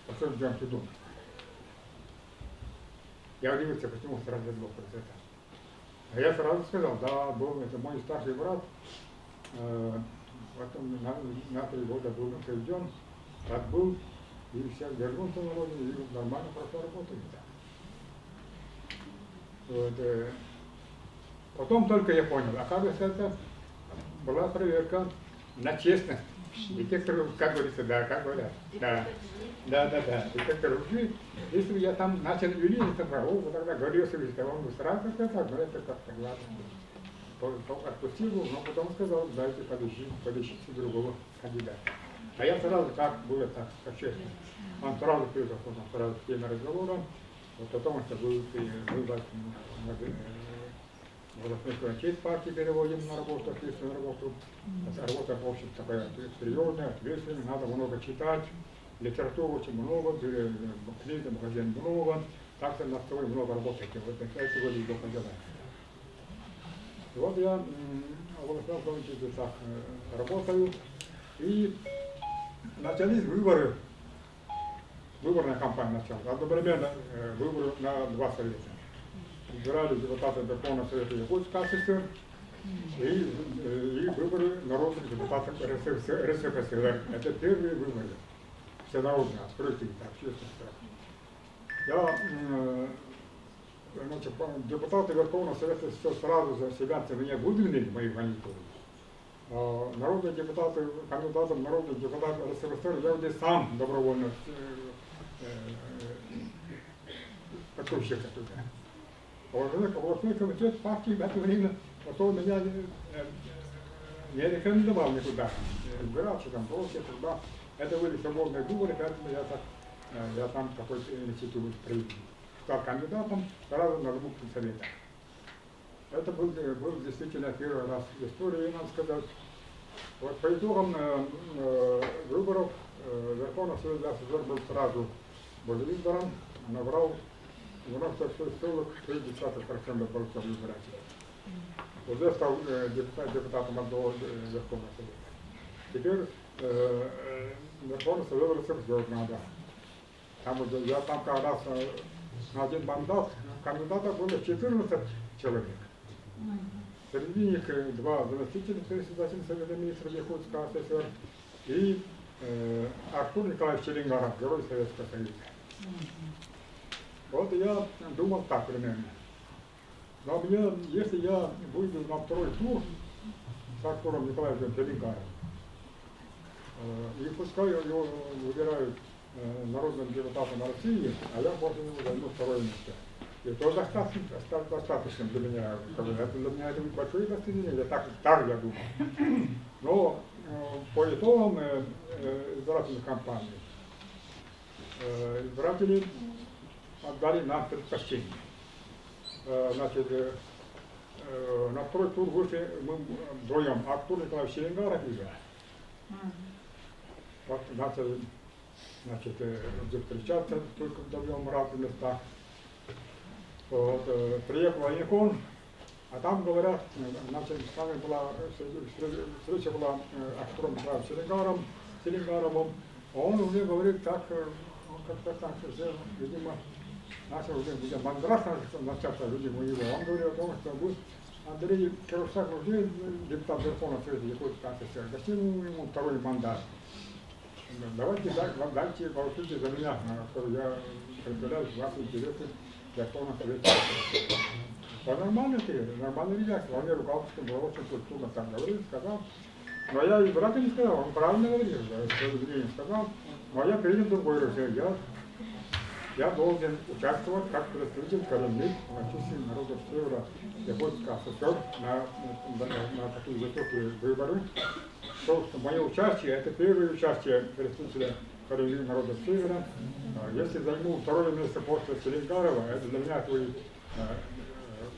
осужден судом? Я удивился, почему сразу был процесс. А я сразу сказал: да, был, это мой старший брат, потом на 3 года был осужден, отбыл, и все вернулся на родину, и нормально прошла работа. Вот, потом только я понял, оказывается, это была проверка на честность. Детектор, как говорится, да, как говорят. Да. Детектор лжи. Если бы я там начал юридить, то тогда говорил себе, что он бы сразу сказал, но это как-то главное. Отпустил его, но потом сказал: дайте подыщите другого кандидата. А я сразу, как было так, как честно. Он сразу пришел, он сразу к теме разговора. Вот потом это был выбор областной честь партии, переводим на работу, ответственную работу. Работа, в общем, такая серьезная, ответственная, надо много читать, литературы очень много, книг, магазин много, так что над собой много работать. Вот это сегодня идет по делам. И вот я в областном комитете так работаю, и начались выборы, выборная кампания началась, одновременно выборы на 2 совета. Избирали депутаты Верховного Совета Якутской ССР и выборы народных депутатов РСФСР. Это первые выборы, всенародные, открытые, общественные. Я значит, депутаты Верховного Совета все сразу за себя меня выдвинули, мои мониторы. Народные депутаты, кандидатом народных депутатов РСФСР я здесь сам добровольно подключился туда. Областной комитет партии в это время потом меня не рекомендовал никуда. Избираться там, прочее, туда. Это были свободные выборы, поэтому я там какой-то институт принял. Стал кандидатом сразу на двух совета. Это был действительно первый раз в истории, надо сказать. Вот по итогам выборов Верховный Совет СССР был сразу избран, набрал 96,3% голосов избирателей. Уже стал депутатом одного Верховного Совета. Теперь Верховный Совет РСФСР надо. Я там как раз на один мандат кандидатов было 14 человек. Среди них 2 заместителя председателя Совета министров Якутска СССР и Артур Николаевич Челингаров, герой Советского Союза. Вот я думал так примерно. Но мне, если я выйду на второй тур с Артуром Николаевичем Челингаровым, и пускай его выбирают народным депутатом России, а я после него займу второе место. И то достаточно для меня. Это для меня это большое достижение, так я думал. Но по итогам избирательной кампании избиратели отдали нам предпочтение. Значит, на второй тур вышли мы вдвоем, Артур Николаевич Челингаров и я. Вот начали встречаться только вдвоем в разных местах. Вот, приехал военком, а там говорят, значит, с нами была встреча была Артуром Николаевичем Челингаровым, а он уже говорит так, как-то так, видимо, начал уже мандраж начаться, видимо, его. Он говорил о том, что будет Андрей Кирушак уже депутат Верховного Совета Якутска СССР, дайте ему второй мандат. Давайте дайте, голосуйте за меня, что я представляю ваши интересы Верховного Совета. Нормальная реакция, он мне руководство было очень культурно так говорил, сказал. Но я и брата не сказал, он правильно говорил, не сказал, но я принял другое решение. Я должен участвовать как представитель коренных малочисленных народов Севера Якутска СССР на такие высокие выборы. Что мое участие, это первое участие представителя коренных народов Севера. Если займу второе место после Челингарова, это для меня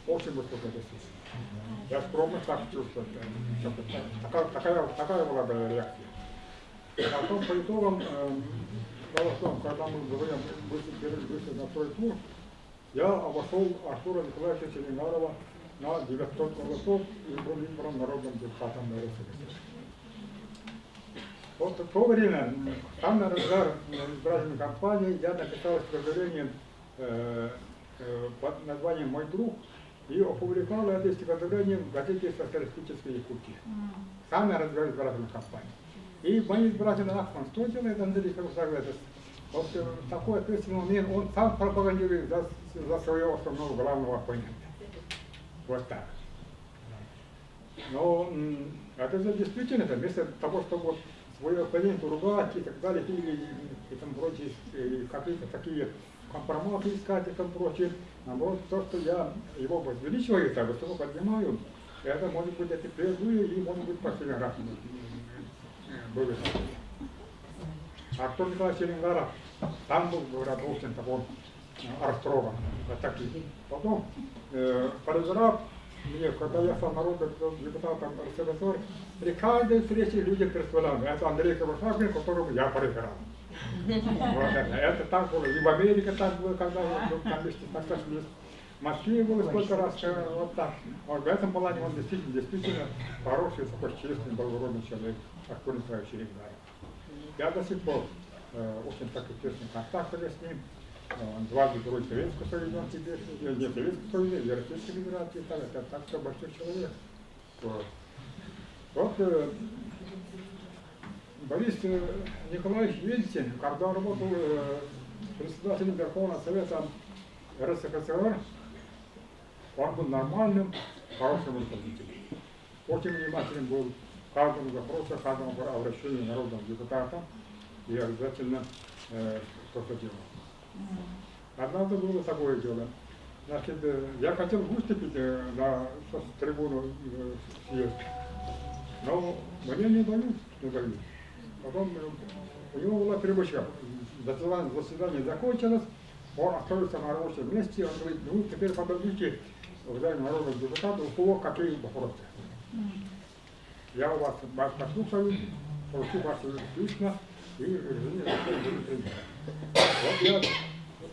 очень высокое достижение. Я скромно так чувствую. Такая была моя реакция. Потом по итогам, когда мы вышли на второй тур, я обошел Артура Николаевича Челингарова на 900 голосов и был избран народным депутатом РСФСР. Вот в то время, там на разгар избирательной кампании, я написал стихотворение под названием «Мой друг» и опубликовал это стихотворение в газете «Социалистической Якутии». Там на разгар избирательной кампании. И мои избиратели Ахман, что делает Андрей Кирушак? Вот такой ответственный момент, он сам пропагандирует за своего основного главного оппонента. Вот так. Но это же действительно, вместо того, чтобы своего оппонента ругать и так далее, и там прочие, какие-то такие компроматы искать и там прочее, наоборот, то, что я его возвеличиваю, так высоко поднимаю, это может быть эти первые и может быть последний раз. Артур Николаевич Челингаров, там был, говорят, очень такой расстроен. Потом, подозрав мне, когда я стал народным депутатом РСФСР, при каждой встрече люди представляли, это Андрей Кирушак, которому я проиграл. Вот это так было. И в Америке так было, когда там сошлись. В Москве было сколько раз, вот так. Вот в этом плане он действительно хороший, такой честный, благородный человек, Артур Николаевич Челингаров. Я до сих пор очень так тесный контакт с ним. Он дважды Герой Советского Союза, он теперь, не Советского Союза, и Российской Федерации, это так что большой человек. Вот Борис Николаевич Ельцин, когда он работал председателем Верховного Совета РСФСР, Он был нормальным, хорошим руководителем. Очень внимателен был к каждому запросу, к каждому обращению народного депутата и обязательно что-то делал. Однажды было такое дело. Значит, я хотел выступить на трибуну съезда, но мне не дают. Потом у него была привычка, заседание закончилось, он остается на рабочем месте, он говорит, ну теперь подождите, уважаемые народные депутаты, у кого какие вопросы. Я вас послушаю, прошу вас лично и решение буду принято. Вот я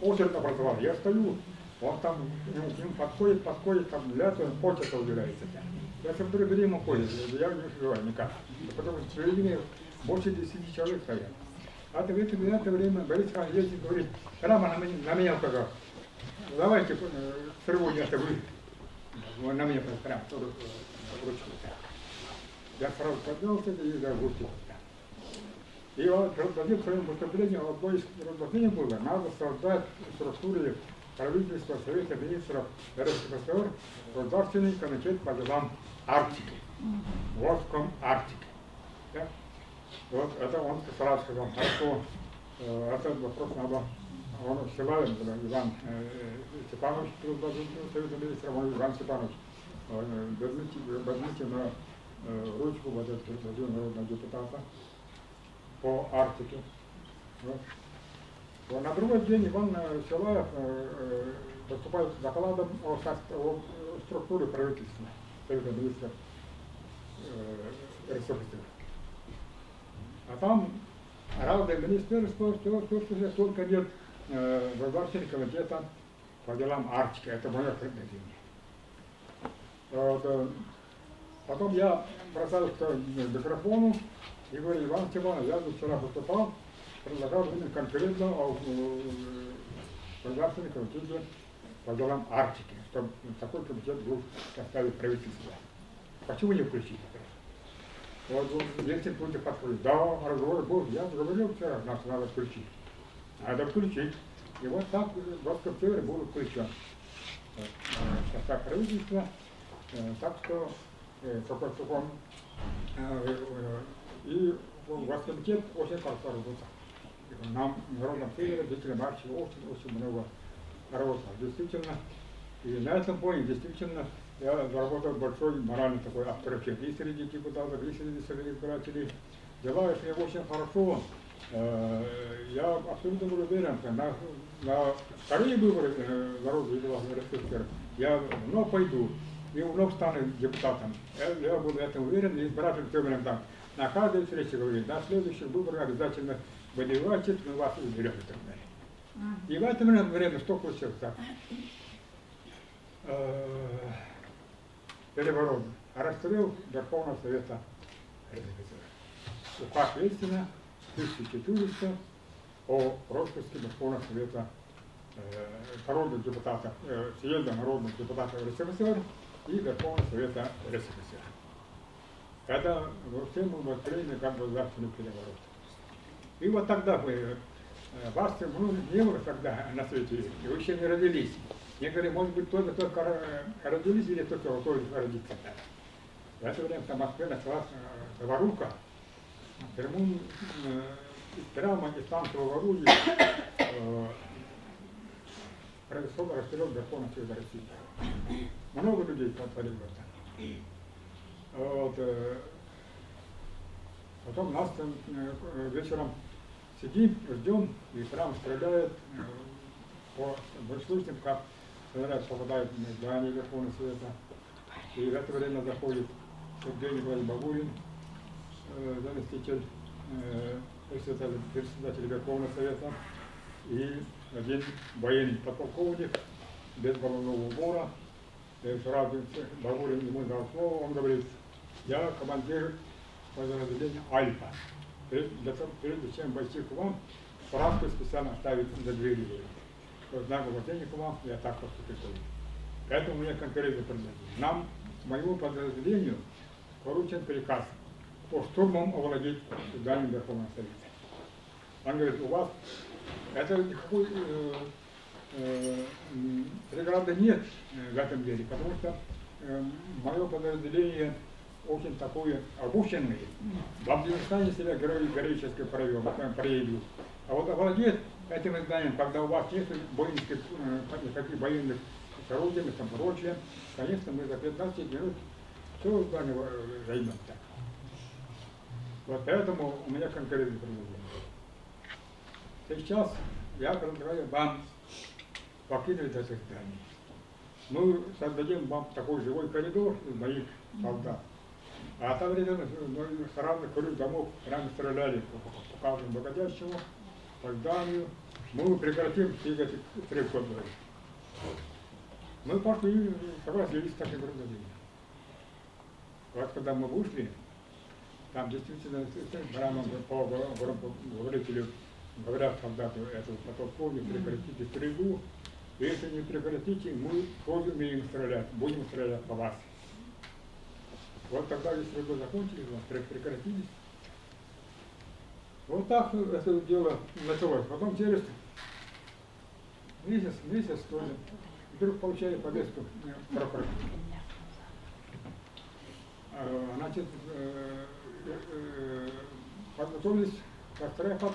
очередь образовал, я стою, он там к нему подходит, там ляпает, полчаса уделяется. Я смотрю, время уходит, я не успеваю никак. Потому что в середине больше 10 человек стоят. А в это время Борис Иванович ездит, говорит, прямо на меня сказал, давайте сегодня это вы на меня прям ручку. Я сразу поднялся и загрузил. И он предложил в своем выступлении, одно из предложений было, надо создать в структуре правительства Совета Министров РСФСР Государственный комитет по делам Арктики, Воском Арктики. Да? Вот это он сразу сказал, хорошо, этот вопрос надо, он Силавин, Иван Степанович, предложил Совета Министров, он Иван Степанович, возьмите на ручку вот этот предложил народного депутата по Арктике. Вот. На другой день Иван Силаев поступает с докладом о структуре правительства Совета Министров РСФСР. А там разные министерства, что только нет Государственного комитета по делам Арктики. Это мое предложение. Вот, потом я бросаюсь к микрофону и говорю, Иван Степанович, я тут вчера выступал, предлагал конкретно о Государственном комитете по делам Арктики, чтобы такой комитет был составить правительство. Почему не включить это? Вот Ельцин Путин подходит, да, разговор был, я говорил вчера, нас надо включить. Надо включить. И вот так в октябре был включен состав правительства. Так что такой и Госкомитет очень хорошо работал. Нам в Народном Севере, жителям Арктики, очень много работал. Действительно, и на этом фоне действительно я заработал большой моральный такой авторитет и среди депутатов, и среди избирателей. Дела если очень хорошо. Я абсолютно был уверен, что на вторые выборы народа РСФСР я вновь пойду и вновь стану депутатом. Я был в этом уверен, и избиратель все время там на каждой встрече говорит, на следующих выборах обязательно выдевайте, мы вас изберем и так далее. И в это время что случилось так? Переворот. Расстрел Верховного Совета РСФСР. Указ Ельцина 1400 о распуске Верховного Совета народных депутатов, съезда народных депутатов РСФСР и Верховного Совета РСФСР. Это все мы восприняли как государственный переворот. И вот тогда вас не было тогда на свете, и вы еще не родились. Я говорю, может быть, только родились или только родиться. В это время в Москве началась заваруха. Прямо из танкового орудия произошел расстрел Верховного Совета России. Много людей погибло там. Вот, потом нас вечером сидим, ждем, и прям стреляет по большущим, как говорят, попадает в здание Верховного Совета. И в это время заходит Евгений Николаевич Бабурин, заместитель председатель Верховного Совета, и один военный подполковник без головного убора. Сразу Бабурин ему дал слово, он говорит, я командир подразделения Альфа. Прежде чем войти к вам, справку специально оставить за дверью. В знак уважения к вам я так поступил. Поэтому у меня конкретное предложение. Нам, моему подразделению, поручен приказ по штурмам овладеть зданием Верховного Совета. Он говорит, у вас это никакой преграды нет в этом деле, потому что мое подразделение очень такое обученное. В Афганистане себя героически проявил. А вот овладеть этим знанием, когда у вас нет никаких военных орудий и там прочее, конечно, мы за 15 минут все здание займем так. Вот поэтому у меня конкретное предложение. Сейчас я предлагаю вам покинуть это здание. Мы создадим вам такой живой коридор из моих солдат. А там рядом с разных крыш домов прямо стреляли по каждому выходящему, по зданию. Мы прекратим все эти 3 года. Мы пошли, согласились с таким предложением. Вот когда мы вышли, там действительно прямо по говорителю говорят солдату эту подполковник, прекратите стрельбу. Если не прекратите, мы тоже умеем стрелять, будем стрелять по вас. Вот тогда и стрельбы закончились, прекратились. Вот так это дело началось. Потом через месяц тоже вдруг получали повестку прокуратуры. Значит, подготовились постряпать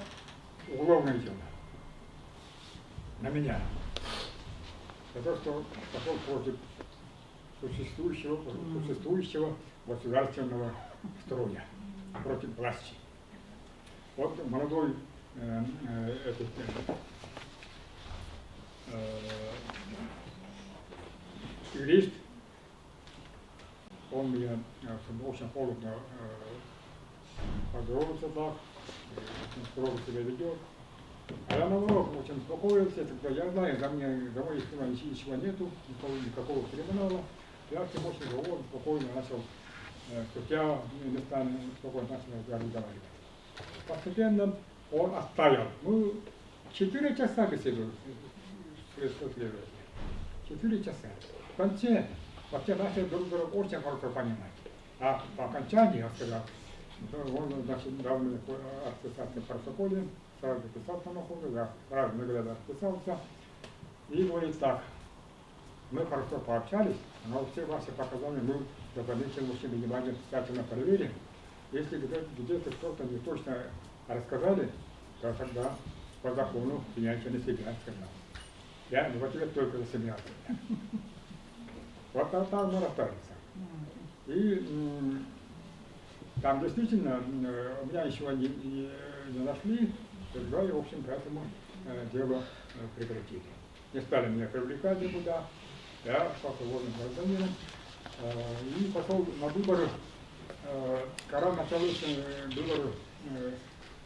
уголовное дело на меня. За то, что пошел против существующего государственного строя, против власти. Вот молодой юрист, он меня очень холодно поздоровался так, очень строго себя ведет. А я наоборот очень успокоился, когда я знаю, за моей спиной ничего нету, никакого криминала. Я с ним очень спокойно начал, спустя местами спокойно начал разговаривать. Постепенно он оставил. Мы 4 часа беседовали с следователем. 4 часа. В конце вообще начали друг друга очень хорошо понимать. А по окончании, я сказал, он дал мне расписаться в протоколе, сразу записал самоходу, я сразу наглядно расписался. И говорит так, мы хорошо пообщались, но все ваши показания мы дополнительно внимание тщательно проверим. Если где-то что-то не точно рассказали, то тогда по закону меняйте на себя, сказал. Я в ответ только засмеялся. Вот так мы расстались. И там действительно у меня еще не нашли, тогда и, в общем, поэтому дело прекратили. Не стали меня привлекать никуда, я стал свободным гражданином и пошел на выборы. Когда начались выборы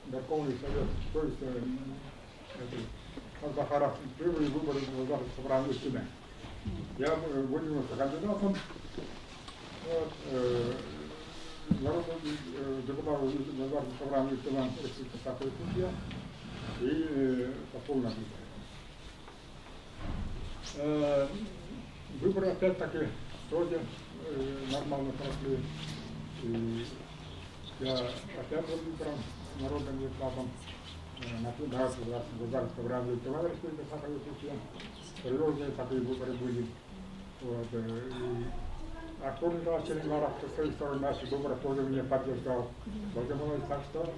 Верховный Совет, то есть Захаров, первые выборы в собрании Суда. Я выдвинулся кандидатом, депутатом в собрании Суда, такой судья, и пошел на выборы. Выборы опять-таки тоже нормально прошли. И я опять был выбран народным депутатом на государственном собрании товарищей Сахарова Сухия. Серьезные такие выборы были. Вот, и Артур Николаевич Черенгаров со своей стороны наши выборы тоже меня поддержал. Возможно, так что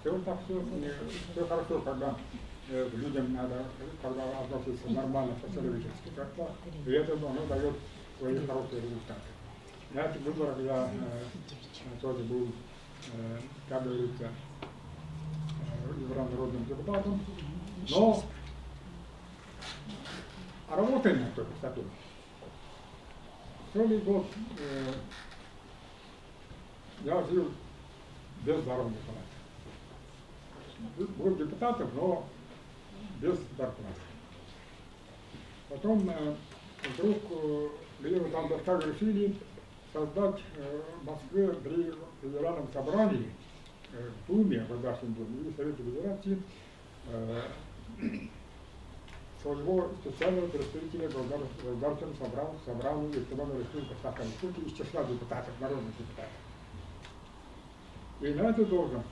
все хорошо, когда людям надо, когда относиться нормально по-человечески. И это оно дает свои хорошие результаты. На этих выборах я тоже был, как говорится, избран народным депутатом, но работаем на только статус. Целый год я жил без заработной платы. Был депутатом, но без зарплаты. Потом вдруг где-то там так решили создать в Москве при федеральном собрании, в Думе, в Государственном Думе, и Совете Федерации, своего специального представителя Государственного собрания Электронной Республики Саха-Якутии из числа депутатов, народных депутатов. И на эту должность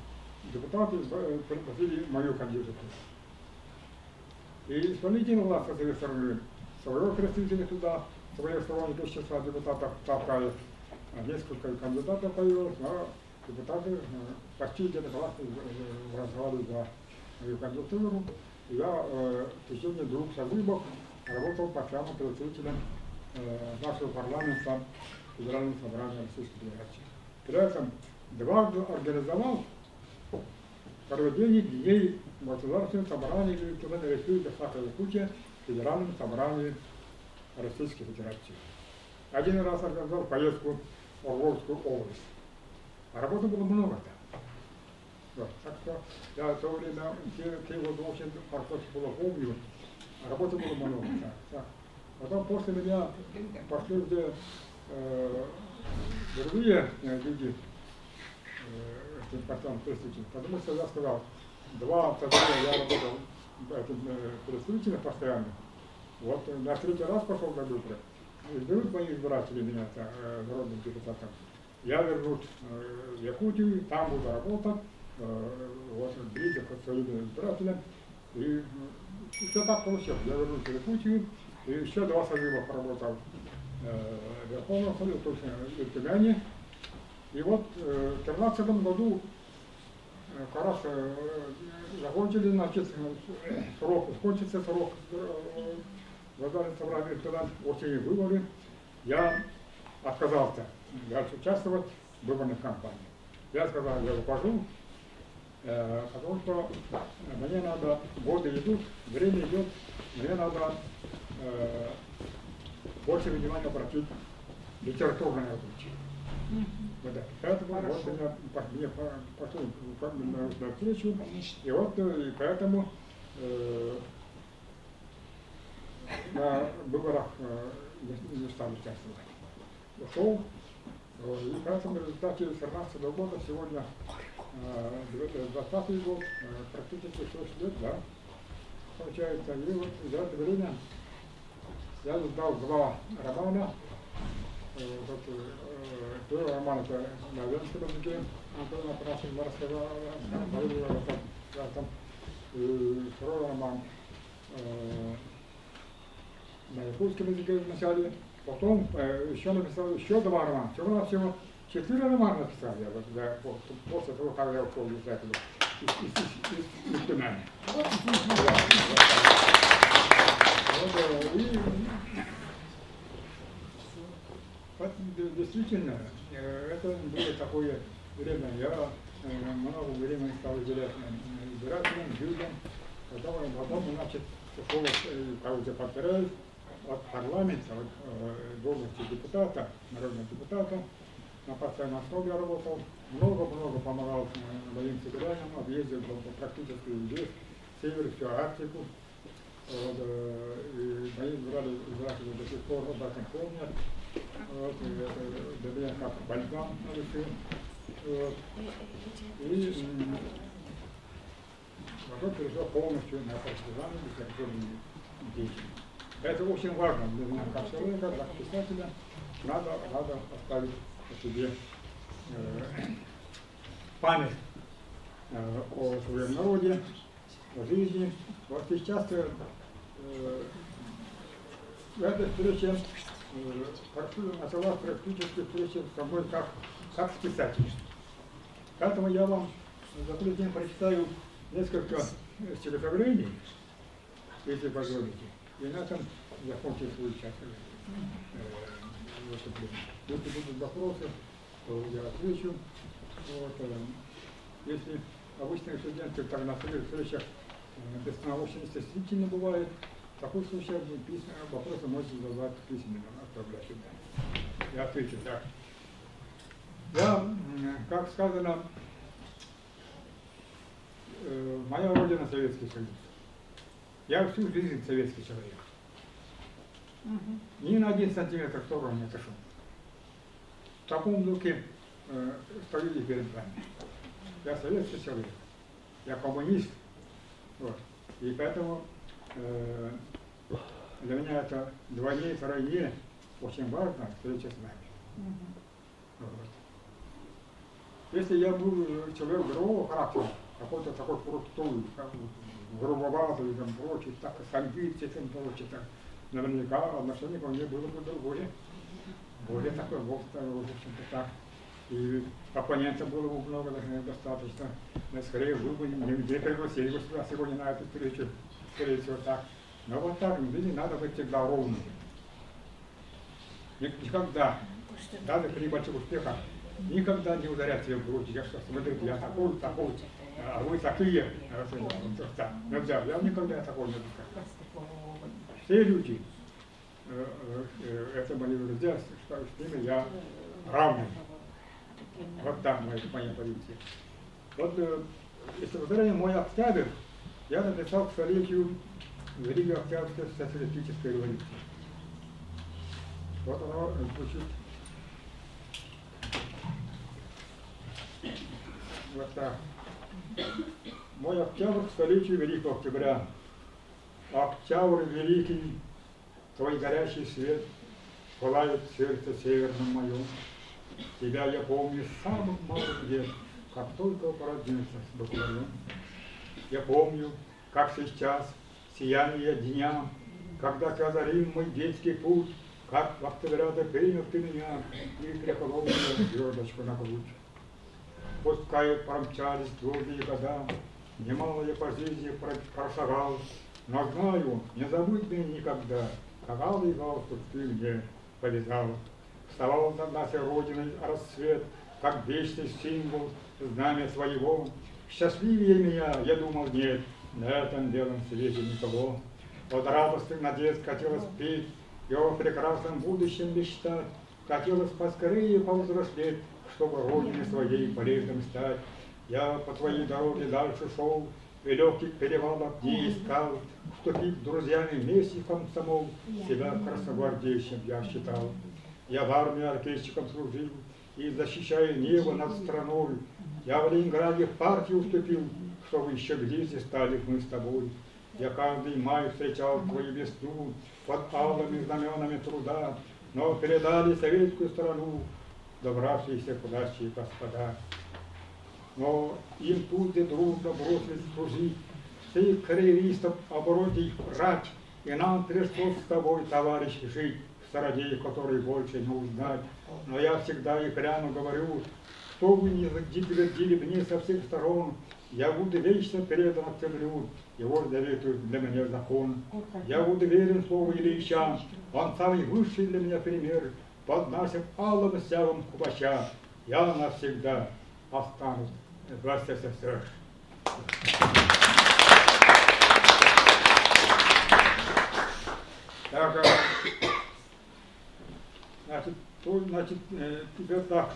депутаты предложили мою кандидатуру. И исполнительная власть, с своей стороны, своего представителя туда, своих сторонников, числа депутатов Тавкаев, несколько кандидатов появилось, но депутаты почти где-то голосовали за мою кандидатуру. Я в течение 2 созывов работал постоянно представителем нашего парламента Федерального собрания Российской Федерации. При этом дважды организовал проведение дней государственного собрания Республики Саха-Якутия Федеральном собрании Российской Федерации. Один раз организовал поездку в Орловскую область. А работы было много там. Вот, так что я в то время, те годы очень хорошо было помню, работы было много. Так. Потом после меня пошли где другие люди, потом представители, потому что я сказал, 2 созыва я работал представителем постоянно. Вот на 3-й раз пошел на выборы. Изберут мои избиратели меня народным депутатом. Я вернусь в Якутию, там буду работать, вот близко к своим избирателям. И все так получилось. Я вернусь в Якутию, и еще 2 созыва поработал в Верховном Совете, то есть в Тюмени. И вот в 2013 году как раз закончили, значит, срок, кончится срок Государственного собрания, когда осенью выборы, я отказался дальше участвовать в выборных кампаниях. Я сказал, я ухожу, потому что мне надо, годы идут, время идет, мне надо больше внимания обратить литературное обучение. Поэтому вот мне пошел на встречу, и вот и поэтому на выборах не стал участвовать. Ушел, и поэтому в результате 2014 года, сегодня 2020 год, практически 6 лет, да, получается. И вот за это время я издал 2 романа. Первый роман это на венском языке, Антон Апрашин рассказал, второй роман на якутском языке вначале, потом еще написал еще 2 романа. Всего-навсего 4 романа написал я после того, как я ушел из этого, из Тюмени. Действительно, это было такое время, я много времени стал уделять избирателям, людям, потом, значит, ушел, как уже повторяюсь, от парламента, от должности депутата, народного депутата, на постоянной основе я работал, много-много помогал моим федеральным, объездил практически весь север, всю Арктику. Вот, и мои избиратели до сих пор об этом помнят. Вот, и это для меня как бальзам на душе. Вот. И потом перешел полностью на партизаны, литературные деятельность. Это очень важно для меня как человека, как писателя. Надо оставить о себе память о своем народе, о жизни. Вот сейчас эта встреча началась практически встреча со мной как с писателем. Поэтому я вам за 3 дня прочитаю несколько стихотворений, если позволите. И на этом закончу свою часть выступления. Если будут вопросы, то я отвечу. Вот, если обычные студенты так на встречах очень стеснительно бывает, в такой случае вопросы можете задавать письменно, отправлять сюда. Я отвечу так. Я, как сказано, моя родина Советский Союз. Я всю жизнь советский человек. Ни на 1 сантиметр в сторону не отошел. В таком духе стою и перед вами. Я советский человек. Я коммунист. Вот. И поэтому для меня это вдвойне очень важно встреча с вами. Вот. Если я был человек другого характера, какой-то такой простой, грубоватую, там, прочее, так, санкции, там, прочее, так, наверняка отношение ко мне было бы другое. Более такое, в общем-то, так. И оппонентов было бы много, достаточно. Но скорее вы бы нигде пригласили бы сюда сегодня на эту встречу, скорее всего, так. Но вот так, видите, надо быть всегда ровным. Никогда, даже при больших успехах, никогда не ударять себе в грудь. Я что, смотрите, я такой, а вы такие. Нельзя, я никогда такого не допускаю. Все люди, это мои друзья, с ними я равный. Вот так моя позиция. Вот, если повторяю, мой октябрь, я написал к столетию Великой Октябрьской социалистической революции. Вот оно звучит. Вот так. Мой октябрь к столетию Великого Октября. Октябрь великий, твой горячий свет пылает в сердце северном моем. Тебя я помню с самых малых лет, как только породился с букварем. Я помню, как сейчас сияние дня, когда ты озарил мой детский путь, как в октября ты принял ты меня и приколол звездочку на грудь. Пускай промчались долгие года, немало я по жизни прошагал, но знаю, не забудь меня никогда, как алый галстук ты мне повязал. Вставал над нашей Родиной рассвет, как вечный символ, знамя своего. Счастливее меня, я думал, нет, на этом белом свете никого. От радостных надежд хотелось петь и о прекрасном будущем мечтать. Хотелось поскорее повзрослеть, чтобы Родине своей полезным стать. Я по твоей дороге дальше шел, и легких перевалов не искал. Вступить с друзьями вместе в комсомол, себя красногвардейцем я считал. Я в армии артельщиком служил, и, защищая небо над страной, я в Ленинграде в партию уступил, чтобы еще ближе стали мы с тобой. Я каждый май встречал твою весну под алыми знаменами труда, но передали советскую страну добравшиеся к власти господа. Но им тут и трудно бросить служить, ты карьеристов оборотить врать, и нам пришлось с тобой, товарищ, жить в стране, которой больше не узнать. Но я всегда и прямо говорю, что вы не твердили мне со всех сторон, я буду вечно предан октябрю, его заветует для меня закон. Я буду верен слову Ильича, он самый высший для меня пример, под нашим алым стягом Кубача я навсегда останусь в СССР. Так, значит, теперь так.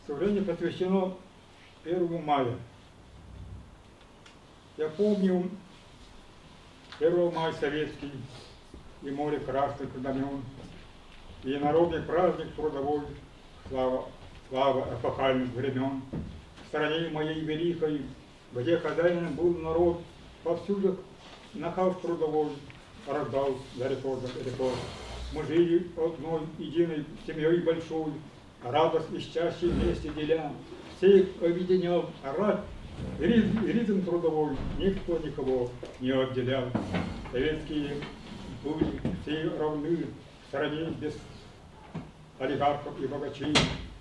Служение посвящено 1 мая. Я помню 1 мая советский и море красных знамен, и народный праздник трудовой, слава эпохальных времен. В стране моей великой, где хозяином был народ, повсюду нахал трудовой раздал за рекорд. Мы жили одной единой семьей большой, радость и счастье вместе деля, всех объединял рад, ритм трудовой никто никого не отделял. Советские были все равны в стране без олигархов и богачей,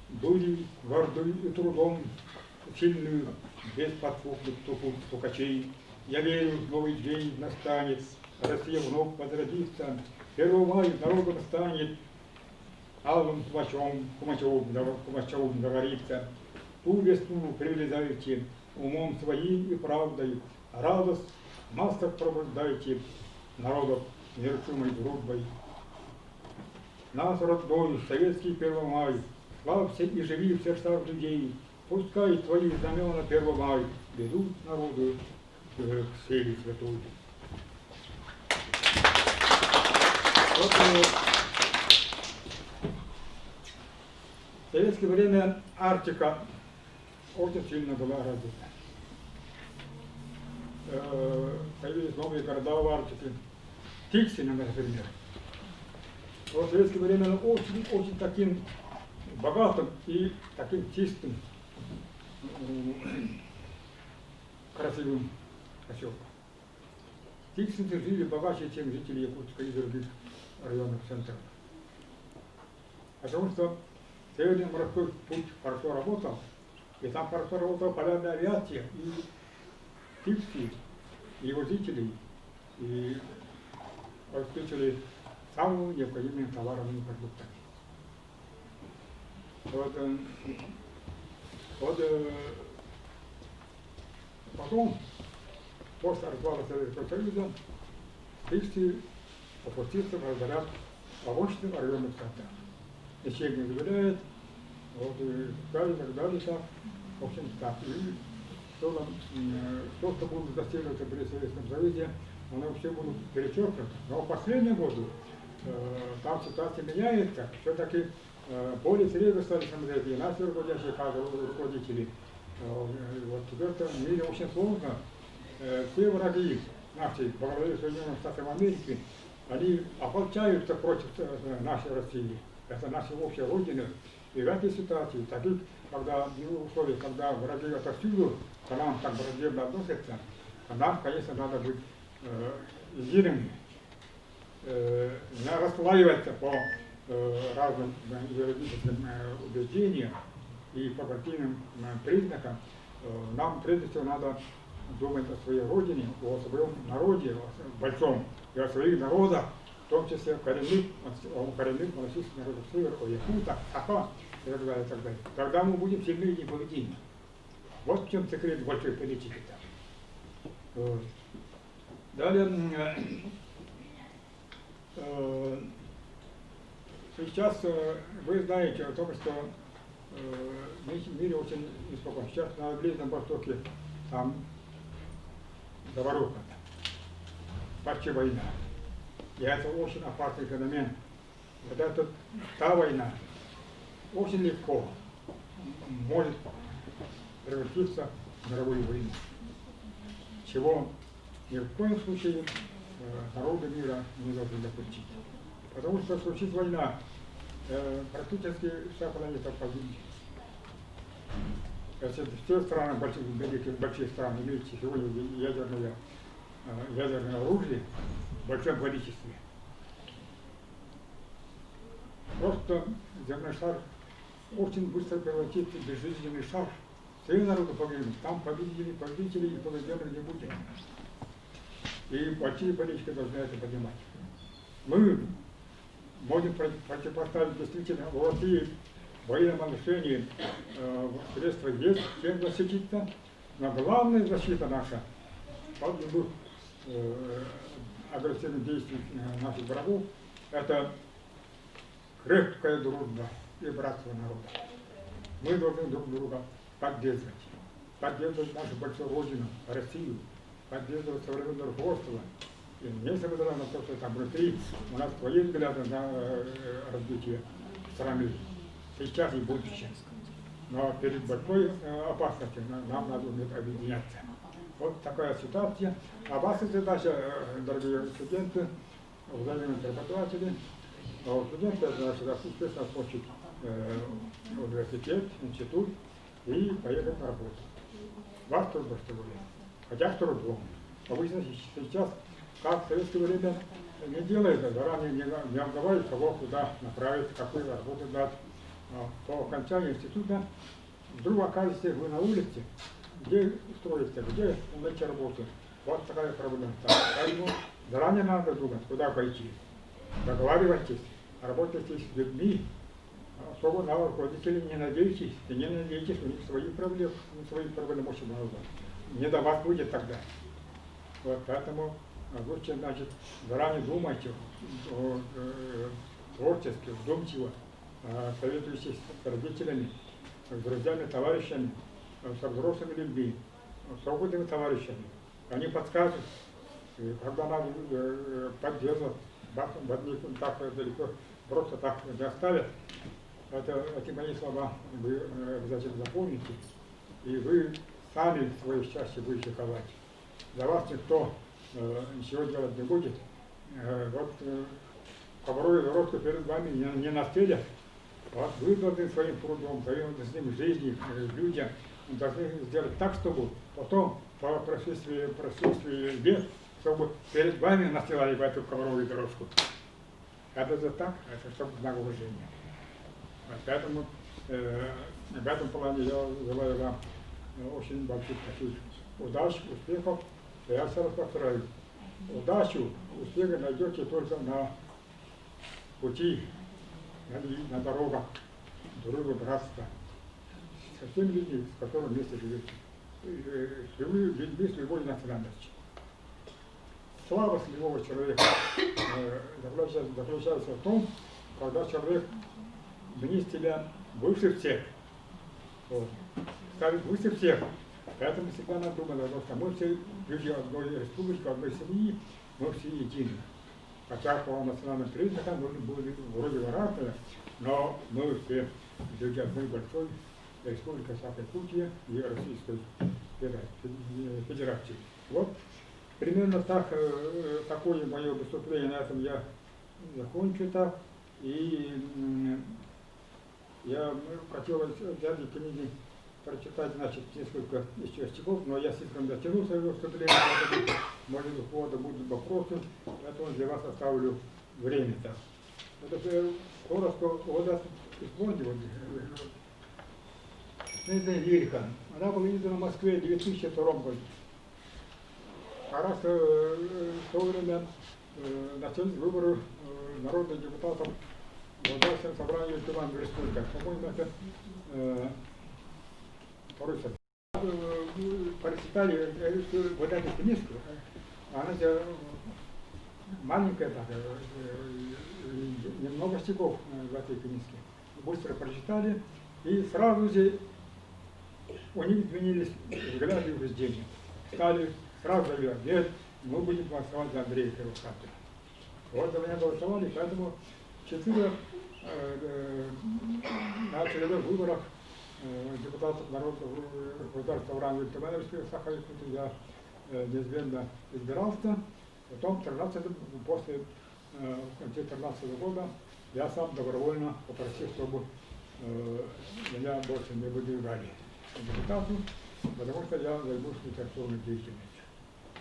были горды и трудом сильны, без подпухлых стукачей. Я верю, новый день настанет, Россия вновь возродится, 1 мая народом станет, алым плащом, Кумачевым говорится. Ту весну привлезайте умом своим и правдой, радость в массах пробуждайте, народов нерушимой дружбой. Нас, родной, советский 1 май, славься и живи в сердцах людей, пускай твои знамена 1 май ведут народу к силе святой. Вот, в советское время Арктика очень сильно была развита. Появились новые города в Арктике, Тиксино, например. В советское время очень таким богатым и таким чистым, красивым поселком. Тиксинцы жили богаче, чем жители Якутска и других районов центра. Потому что Северный морской путь хорошо работал, и там хорошо работала полярная авиация, и Тиксы, и его жители, и обеспечили самыми необходимыми товарами и продуктами. Потом, после развала Советского Союза, Тиксы опустился в разряд молочных районов центра. Ничего не доверяет, так далее, так. В общем, так. И то, что будет достигнуто при Советском Союзе, оно все будет перечеркнуто. Но в последние годы там ситуация меняется. Все-таки более серьезно стали смотреть и наши руководящие кадры, руководители. Вот теперь в мире очень сложно. Все враги наши, во главе Соединенных Штатов Америки, они ополчаются против нашей России. Это наша общая родина. И в этой ситуации, таких, когда в условиях, когда враги отовсюду к нам так враждебно относятся, нам, конечно, надо быть едиными, не расслаиваться по разным юридическим убеждениям и по партийным признакам. Нам прежде всего надо думать о своей родине, о своем народе, о большом, и о своих народах, в том числе о коренных малочисленных народов Севера, о якутах, Саха и так далее, и так далее. Тогда мы будем сильны и непобедимы. Вот в чем секрет большой политики. Далее, сейчас вы знаете о том, что в мире очень неспокойно. Сейчас на Ближнем Востоке там заворотно, почти война. И это очень опасный феномен. Вот это та война очень легко может превратиться в мировую войну, чего ни в коем случае народы мира не должны допустить. Потому что случится война, практически вся планета погибнет. Если все страны, большие страны, имеют сегодня ядерное оружие в большом количестве, просто земной шар очень быстро превратится в безжизненный шар. Все народы погибнут, там победители и побежденных не будет. И большие политики должны это понимать. Мы можем противопоставить действительно в России в военном отношении средства есть, чем защититься, но главная защита наша от любых агрессивных действий наших врагов – это крепкая дружба и братство народа. Мы должны друг друга поддерживать нашу большую родину, Россию, поддерживать современное руководство. И несмотря на то, что там внутри у нас свои взгляды на развитие страны, сейчас и будущее. Но перед большой опасностью нам надо уметь объединяться. Вот такая ситуация. А ваша задача, дорогие студенты, уважаемые преподаватели, студенты, значит, успешно окончить университет, институт и поехать на работу. Вас трудно, что будет. Хотя с трудом. Обычно сейчас, как в советское время, не делается, заранее не обговаривают, кого куда направить, какую работу дать. По окончании института вдруг оказываетесь вы на улице, где устроиться, где найти работу. Вот такая проблема. Поэтому заранее надо думать, куда пойти. Договаривайтесь, работайте с людьми, особо на руководителей не надейтесь, и не надейтесь, у них свои проблемы очень много. Не до вас будет тогда. Вот поэтому лучше, значит, заранее думайте творчески, вдумчиво, советуйтесь с родителями, с друзьями, товарищами, со взрослыми людьми, с опытными товарищами. Они подскажут, когда надо поддерживать, вас так далеко просто так не оставят. Эти мои слова вы обязательно запомните, и вы сами свое счастье будете ковать. За вас никто ничего делать не будет. Вот ковровую дорожку перед вами не настелят, Вот вы должны своим трудом, своим жизнью, людям должны сделать так, чтобы потом по прошествии лет, чтобы перед вами настилали эту ковровую дорожку. Это же так, это чтобы знак уважения. Вот поэтому в этом плане я желаю вам очень больших таких удач, успехов. Я еще раз повторяю, удачу, успеха найдете только на пути, на дорогах, дорогу братства, со всеми людьми, с которыми вместе живете. Людьми с любой национальностью. Слава любого человека заключается в том, когда человек вниз тебя выше всех, вот, ставит выше всех. Поэтому всегда надо думать, что мы все люди одной республики, одной семьи, мы все едины. Хотя по национальным признакам мы были вроде бы разные, но мы все люди одной большой республики Саха-Якутия и Российской Федерации. Вот примерно так, такое мое выступление, на этом я закончу так. И я хотел взять книги прочитать, значит, несколько еще стихов, но я слишком дотянул свое выступление, поэтому, может быть, у кого-то будут вопросы, поэтому для вас оставлю время-то. Это коротко, вот исполнили, это лирика. Она была издана в Москве в 2002 году. А раз в то время начались выборы народных депутатов в Государственном собрании Ультиманской республики. По-моему, это второй сорт. Прочитали вот эту книжку, она маленькая, немного стихов в этой книжке. Быстро прочитали, и сразу же у них изменились взгляды и убеждения. Стали сразу говорить, нет, мы будем голосовать за Андрея Кривохатова. Вот за меня голосовали, поэтому 4 на очередных выборах депутатов народного государства ранга Ультимановского Саха-Якутии я неизменно избирался. Потом после 2013 года я сам добровольно попросил, чтобы меня больше не выдвигали депутату, потому что я займусь литературной деятельностью.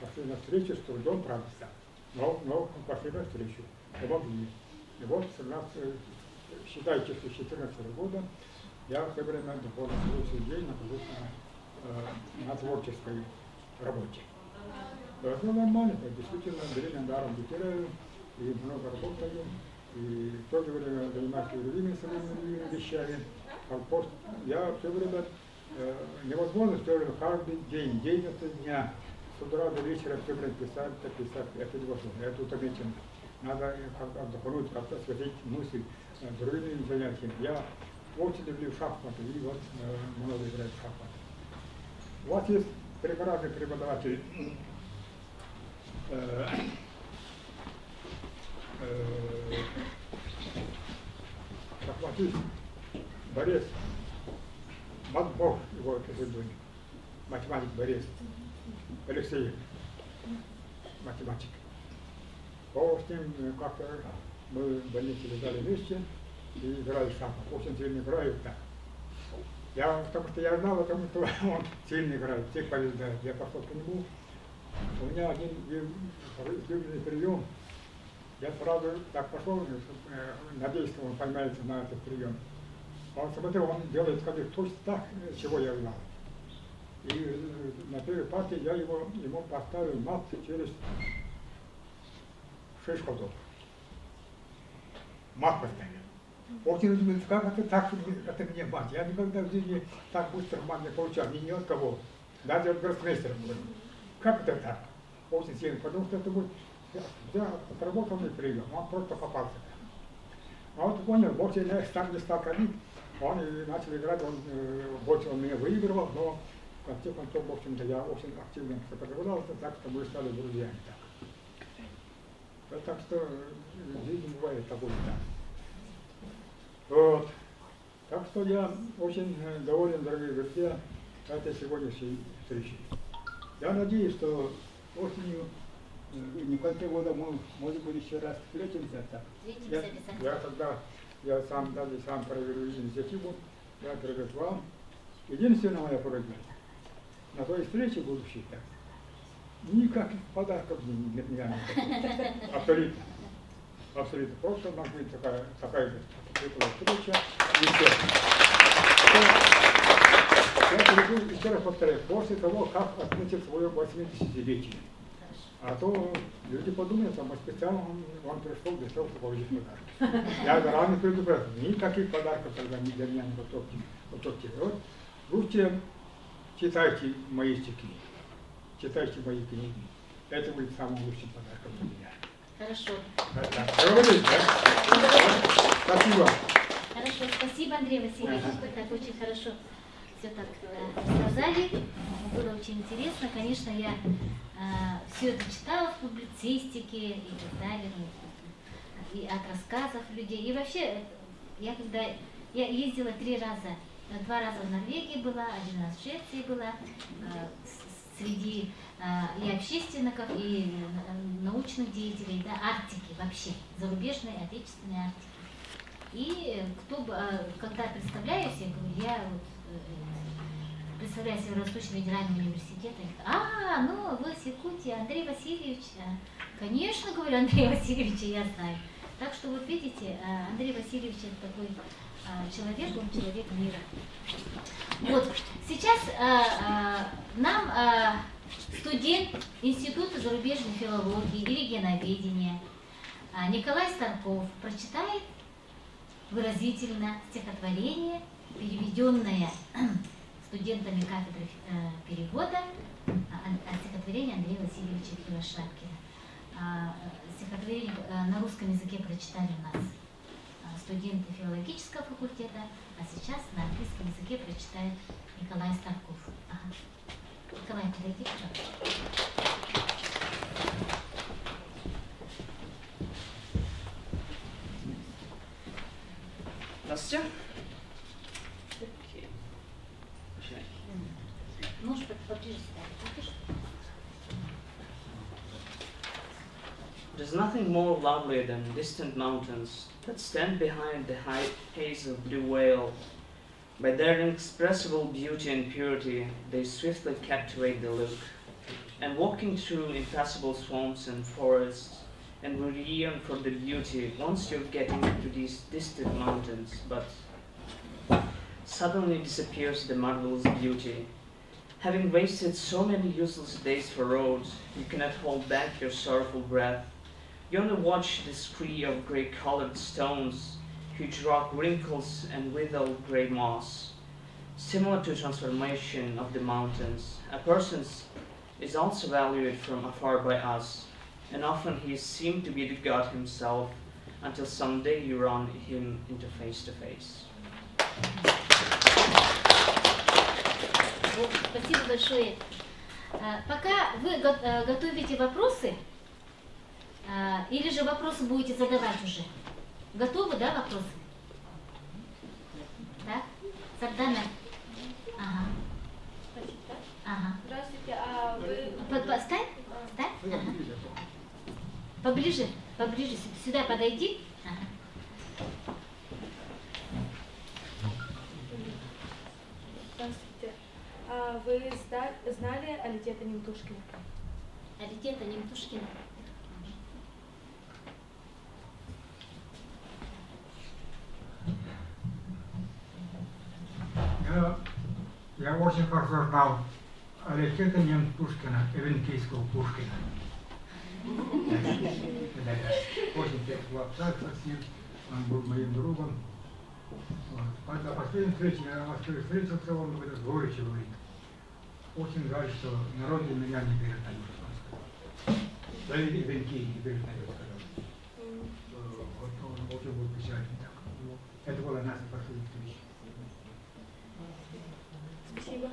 Пошли на встречу с трудом, правда, но пошли на встречу, помогли. И вот, считайте, что с 2014 года я все время духовно следующий день нахожусь на творческой работе. Это нормально, действительно, время даром не теряю, и много работаю, и в то же время занимаюсь другими своими вещами. Я все время, невозможно все время каждый день, 11 дня, с утра до вечера все время писать, это невозможно, это утомительно. Надо отдохнуть, как-то осветить мысль другими занятиями. Я очень люблю шахматы, и вот много играю в шахматы. У вас есть прекрасный преподаватель шахматист Борис Матбов, его президент, математик Борис Алексеев, математик. С ним как-то мы в больнице лежали вместе и играли в шахматы. Очень сильно играют так. Потому что я знал, потому что он сильно играет, всех побеждает. Я пошел к нему. У меня один излюбленный прием. Я сразу так пошел, надеюсь, что он поймается на этот прием. Он смотрел, он делает точно так, чего я знал. И на первой партии я ему поставил мат через 6 ходов. Мат поставил. Очень удивился, как это так, это мне мат. Я никогда в жизни так быстро мат не получал, ни от кого. Даже от гроссмейстера. Как это так? Очень сильно, потому что это будет отработанный прием, он просто попался. А вот понял, больше я там не стал ходить, он и начал играть, больше он меня выигрывал, но в конце концов, в общем-то, я очень активно сопротивлялся, так что мы стали друзьями. Так что жизнь бывает такой, да. Вот. Так что я очень доволен, дорогие друзья, этой сегодняшней встречей. Я надеюсь, что осенью, не в конце года, мы, может быть, еще раз встретимся. Встретимся обязательно. Я тогда я сам даже сам проведу инициативу, я привет вам. Единственная моя просьба, на той встрече будущей, никаких подарков для меня не будет. Абсолютно. Абсолютно. Просто может быть такая теплая встреча. И все. Я приду, еще раз повторяю, после того, как отметит свое 80-летие. А то люди подумают, а специально он пришел для того, чтобы получить подарки. Я заранее предупреждаю, никаких подарков тогда для меня не готовьте. Вот, лучше читайте мои стихи, читайте мои книги. Это будет самым лучшим подарком для меня. Хорошо. Говорите, да? Спасибо. Хорошо, спасибо, Андрей Васильевич. Так очень хорошо все так сказали. Было очень интересно. Конечно, я все это читала в публицистике и так далее, и от рассказов людей. И вообще, я ездила 3 раза, 2 раза в Норвегии была, 1 раз в Швеции была, среди и общественников, и научных деятелей, да, Арктики вообще, зарубежной, отечественной Арктики. И когда представляюсь, я говорю, я вот, представляю Северо-Восточный федеральный университет, ну вы с Якутии, Андрей Васильевич. Конечно, говорю, Андрей Васильевич, я знаю. Так что вот видите, Андрей Васильевич это такой человек, он человек мира. Вот, сейчас нам студент Института зарубежной филологии и регионоведения Николай Старков прочитает выразительно стихотворение, переведенное студентами кафедры перевода, стихотворение Андрея Васильевича Кривошапкина. Стихотворение на русском языке прочитали у нас студенты филологического факультета, а сейчас на английском языке прочитает Николай Старков. Николай, подойди, пожалуйста. Настя? Можешь поближе ставить. There's nothing more lovely than distant mountains that stand behind the high haze of blue whale. By their inexpressible beauty and purity, they swiftly captivate the look. And walking through impassable swamps and forests, and we yearn for the beauty once you're getting to these distant mountains, but suddenly disappears the marvelous beauty. Having wasted so many useless days for roads, you cannot hold back your sorrowful breath. You only watch the scree of grey-colored stones, huge rock wrinkles and withered grey moss. Similar to transformation of the mountains, a person is also valued from afar by us, and often he is seen to be the God himself, until someday you run him into face-to-face. Спасибо большое. Пока вы готовите вопросы, или же вопросы будете задавать уже? Готовы, да, вопросы? Да? Сардана? Ага. Ага. Здравствуйте, а вы... Стань? Стань? Ага. Поближе, поближе, сюда подойди. Ага. Здравствуйте. А вы знали Алитета Немтушкина? Алитета Немтушкина. Я очень хорошо знал Алитета Немтушкина, эвенкийского Пушкина. Очень тепло общаться с ним, он был моим другом. Вот. На последней встрече я вас встретился, он говорит, горечь говорит. Очень жаль, что народ меня не передает. Да и венки не передает, сказал. Вот он очень был печальный. Это была наша последняя встреча. Спасибо.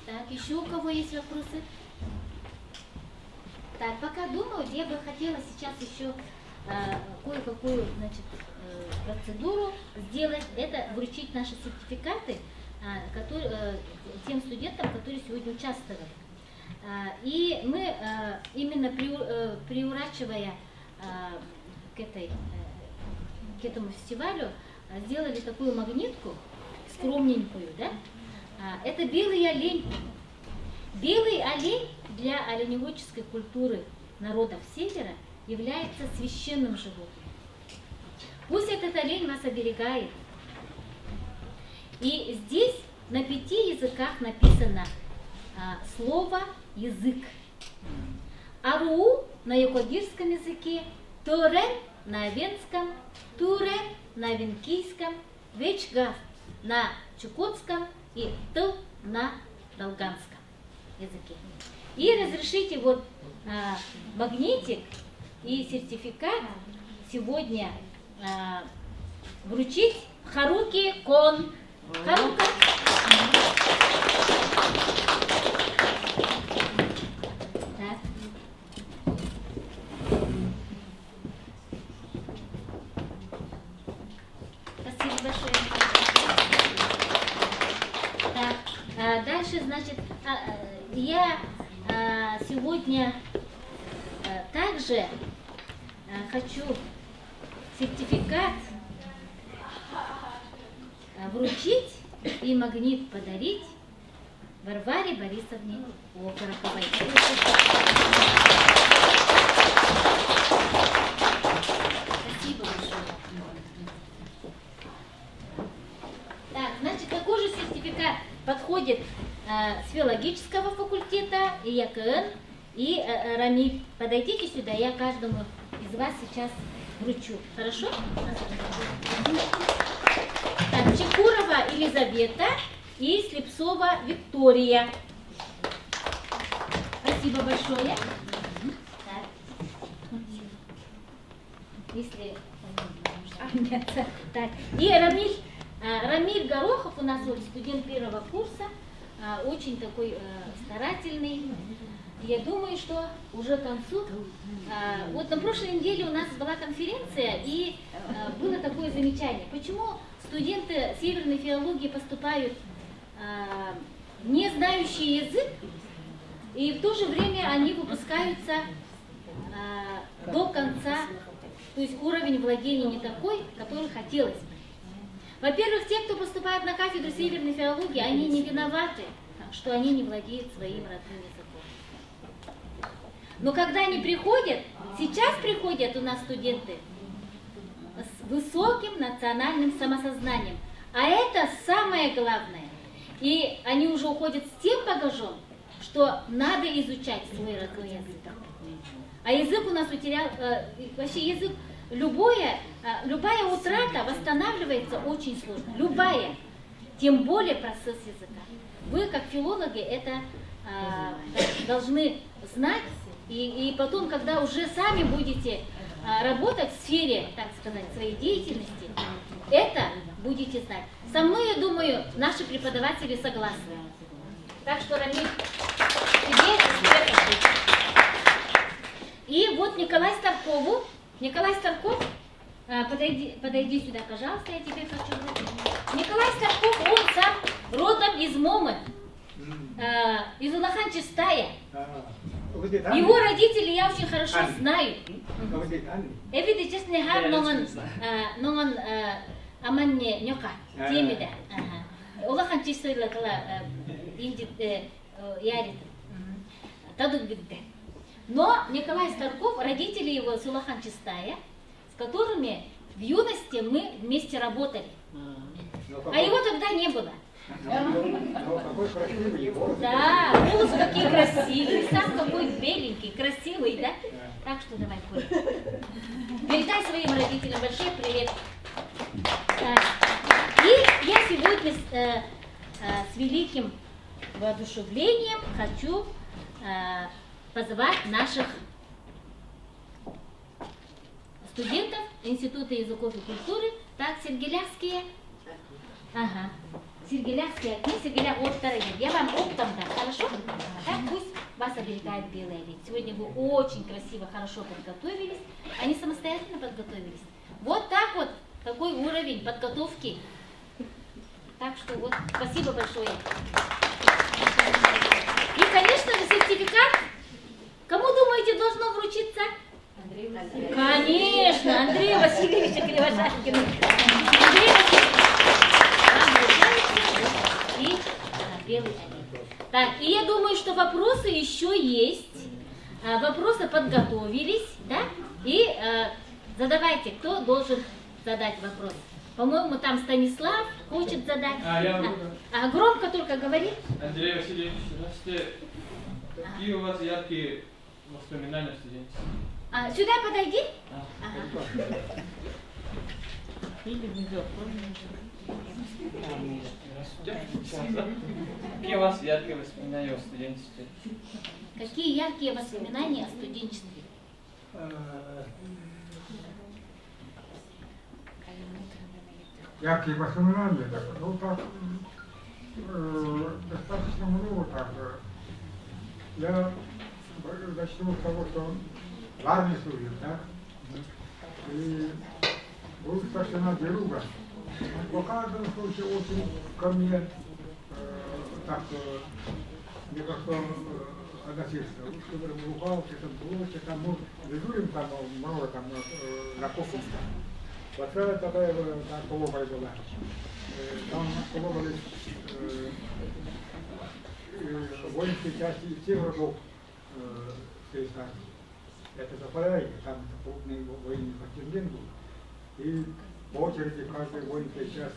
Так, еще у кого есть вопросы? Так, пока думают, я бы хотела сейчас еще кое-какую, значит, процедуру сделать. Это вручить наши сертификаты тем студентам, которые сегодня участвовали. И мы именно приурачивая к этой к этому фестивалю сделали такую магнитку, скромненькую, да? Это белый олень. Белый олень для оленеводческой культуры народов Севера является священным животным. Пусть этот олень вас оберегает. И здесь на 5 языках написано слово «язык». Ару на якогирском языке, Торен на венском, Турен на венкийском, Вечгав на чукотском и Тыл на долганском языке. И разрешите вот магнитик и сертификат сегодня вручить Харуки Кон. Харука. Так. Спасибо большое. Так, дальше, значит, я сегодня также хочу сертификат вручить и магнит подарить Варваре Борисовне Окороковой. Спасибо большое. Так, значит, такой же сертификат подходит с филологического факультета, и ЯКН, и Рамиль. Подойдите сюда, я каждому из вас сейчас вручу. Хорошо? Так, Чекурова Елизавета и Слепцова Виктория. Спасибо большое. Так. Если... Так. И Рамиль Горохов у нас вот студент 1-го курса, очень такой старательный. Я думаю, что уже к концу. Вот на прошлой неделе у нас была конференция, и было такое замечание. Почему студенты северной филологии поступают не знающие язык, и в то же время они выпускаются до конца, то есть уровень владения не такой, который хотелось бы. Во-первых, те, кто поступает на кафедру северной филологии, они не виноваты, что они не владеют своим родным языком. Но когда они приходят, сейчас приходят у нас студенты с высоким национальным самосознанием. А это самое главное. И они уже уходят с тем багажом, что надо изучать свой родной язык. А язык у нас утерял, вообще язык, любая утрата восстанавливается очень сложно. Любая. Тем более процесс языка. Вы, как филологи, это должны знать. И потом, когда уже сами будете работать в сфере, так сказать, своей деятельности, это будете знать. Со мной, я думаю, наши преподаватели согласны. Так что, Рамиль, тебе успехов. И вот Николай Старкову. Николай Старков, подойди сюда, пожалуйста, я тебе хочу говорить. Николай Старков, он сам родом из Момы, из Улахан-Чистая. Его родители я очень хорошо знаю. Эвиде честный хар ноган аманне нёка темида. Улахан-Чистая лакала индит ярит. Тадук бидде. Но Николай Старков, родители его с Улахан-Чистая, с которыми в юности мы вместе работали. А его тогда не было. Да, волосы какие красивые, сам какой беленький, красивый, да? Так что давай, Коля. Передай своим родителям большой привет. И я сегодня с великим воодушевлением хочу позвать наших студентов Института языков и культуры. Так, сергелявские. Ага. Сергелявские огни, вот вторые. Я вам оптом дам, хорошо? Так, пусть вас оберегает белая лень. Сегодня вы очень красиво, хорошо подготовились. Они самостоятельно подготовились. Вот так вот, такой уровень подготовки. Так что вот, спасибо большое. И, конечно же, сертификат. Кому, думаете, должно вручиться? Андрею Конечно, Андрей Васильевич Кривошапкин. И белый олень. Так, и я думаю, что вопросы еще есть. Вопросы подготовились, да? И задавайте, кто должен задать вопрос. По-моему, там Станислав хочет задать. Громко только говори. Андрей Васильевич, здравствуйте. Какие у вас яркие воспоминания о студенте? Сюда подойди. Какие у вас яркие воспоминания о студенчестве? Какие яркие воспоминания о студенчестве? Яркие воспоминания, так, ну так, достаточно много так. Я начну с того, что в армии служил, так, и был старшина Деруга. Он по каждому случаю очень ко мне так, мне как-то относился. Что-то ругался, там, блочи, там, ну, дежурим там много там на кухне. Большая такая там колоба была. Там колобались воинские части из всех родов Христа. Это Заполярье, там крупный военный контингент был. И по очереди каждая воинская часть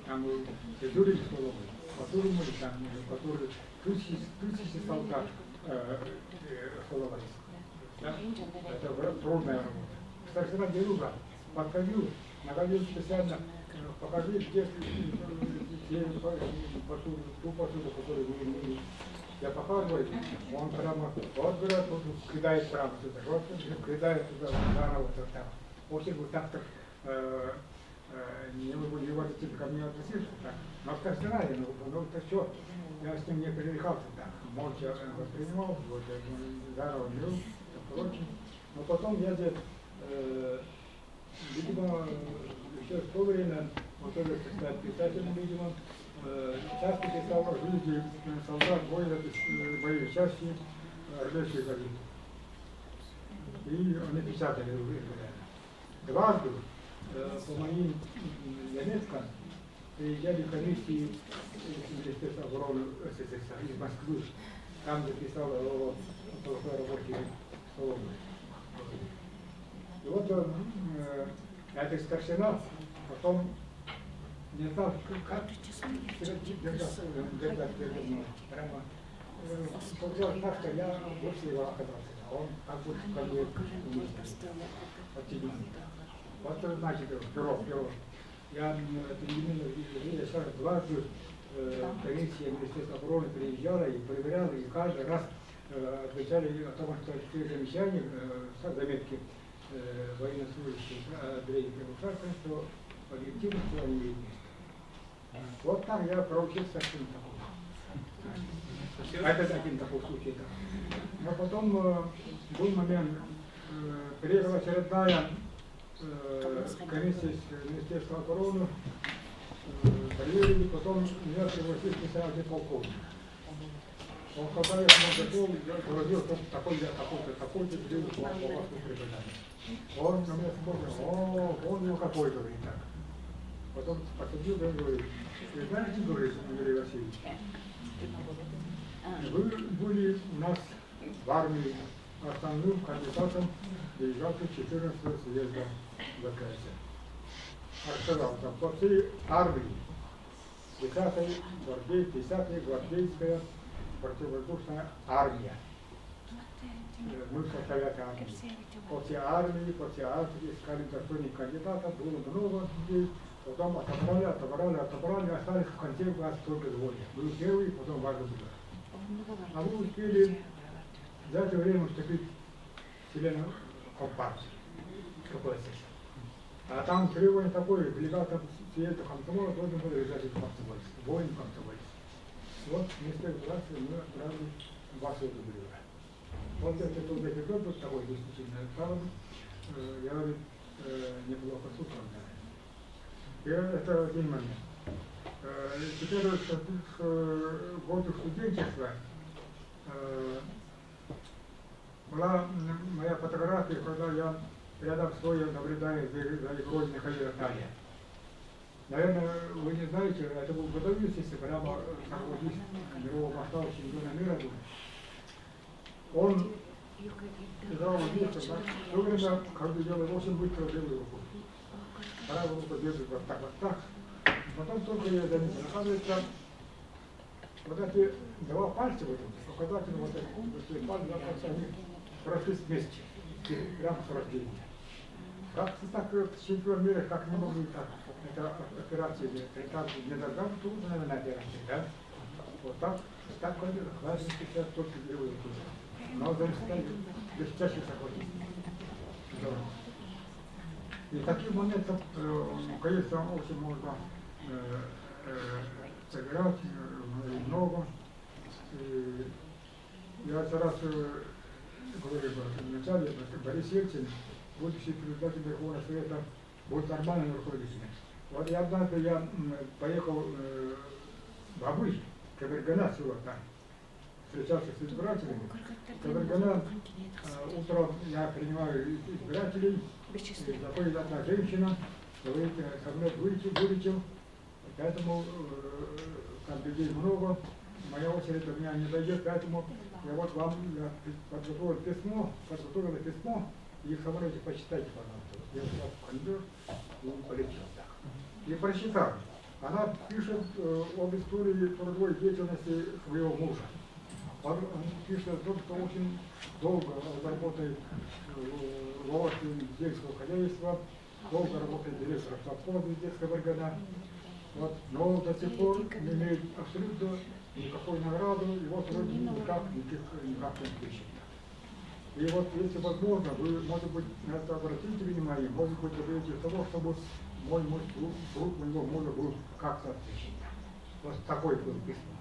там дежурили с колобой. Потом там, которые тысячи солдат колобались. Это трудная работа. Старшина Деруга подходил, находил специально, покажи, где ту посуду, которую вы имели. Я показываю, он прямо вот берет, тут кидает прямо сюда, вот кидает туда, заново там. Очень бы так-то не выводите ко мне относиться так. Но старшина, ну это что, я с ним не пререкался так. Молча воспринимал, вот я заново беру, и прочее. Но потом я где видимо, еще в то время, вот это, кстати, писателем, видимо, часто писал о жизни солдат боевой части армейской газеты. И они писатели уже. Дважды по моим заметкам приезжали комиссии Министерства обороны СССР из Москвы, там, где писал о плохой работе Соломы. И вот эта старшина потом не знал, как держаться, прямо показал так, что я больше его оказался. Он как будто ко мне подтянул. Вот это значит, перо. Я дважды комиссия Министерства обороны приезжала и проверяла, и каждый раз отвечали о том, что те замечания, заметки военнослужащих Андрея Кривошапкина, что объективно все они имеют место. Вот там я проучился один такой. Это один такой случай. Но потом был момент, приехала очередная комиссия из Министерства обороны, проверили, потом меня пригласили специальный полковник. Он когда я готов, я говорил, что такой-то, где по вас преподавать. Он на меня смотрел, он какой, говорит так. Потом посадил, и говорит, вы знаете, говорит Андрей Васильевич, вы были у нас в армии основным кандидатом в делегацию 14-го съезда ВКС. Рассказал, там по всей армии 10-я гвардейская противовоздушная армия. Мы составляли армию. По всей армии искали достойных кандидатов, было много людей. Потом отобрали, остались в конце вас только двое. Был первый, потом ваш был. А вы успели за это время вступить в членов Компартии, КПСС. А там требование такое, делегатом съезда комсомола должен был обязательно комсомольец, воин комсомольец. Вот вместо власти мы отправили вас удобрили. Вот это тот эпизод был такой действительно, правда, я говорю, неплохо слушал. И это один момент. Теперь к году студенчества была моя фотография, когда я рядом стоя наблюдаю за игрой Михаила Таня. Наверное, вы не знаете, это был годовик, если прямо такой здесь мирового масштаба чемпиона мира был. Он играл в детстве, все время, когда делал очень быстро левую руку. Правую руку держит вот так. Потом только я заметил, оказывается, вот эти два пальца, вот эти, указательные вот эти пальцы, они прошлись вместе, прямо с рождения. Как-то так чемпион мира, как не могли так, это операция, не должна быть трудно, наверное, операция, да? Вот так классный сейчас только левую руку. Но заискали блестящий сохранность. И таких моментов, конечно, очень можно сыграть много. И я один раз говорил вначале, Борис Ельцин, будущий председатель Верховного Совета, будет нормальным руководителем. Вот я однажды поехал в Абыш, Кабергана, село там, встречался с избирателями. Кабергана, утром я принимаю избирателей, заходит одна женщина, говорит, со мной вылетел, поэтому там людей много, моя очередь у меня не дойдет, поэтому я вот вам подготовил письмо, и в самолете почитайте, пожалуйста. Я взял кондор, и он полетел так. И прочитал. Она пишет об истории трудовой деятельности своего мужа. Он пишет о том, что очень долго работает в области сельского хозяйства, долго работает директором совхоза детского органа, вот, но до сих пор не имеет абсолютно никакой награды, и вот вроде никак не пишет. И вот, если возможно, вы, может быть, на это обратите внимание, может быть, добьетесь того, чтобы мой труд моего мужа был как-то отличен. Вот такой был письмо.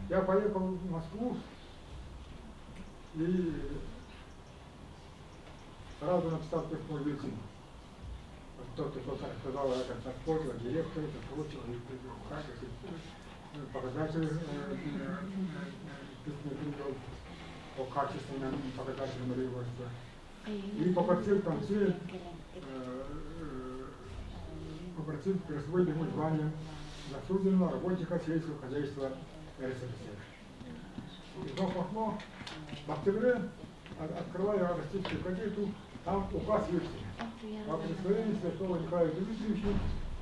Я поехал в Москву и сразу написал письмо Ельцину. Вот кто-то сказал, это совхоза, директор, это прочее, показатель письма привел по качественным показателям рыборства. И попросил там все, попросил присвоить ему звание заслуженного работника сельского хозяйства РСФСР. И пошло в октябре, открываю российскую газету, там указ Ельцина. По присвоению святого Николая Дмитриевича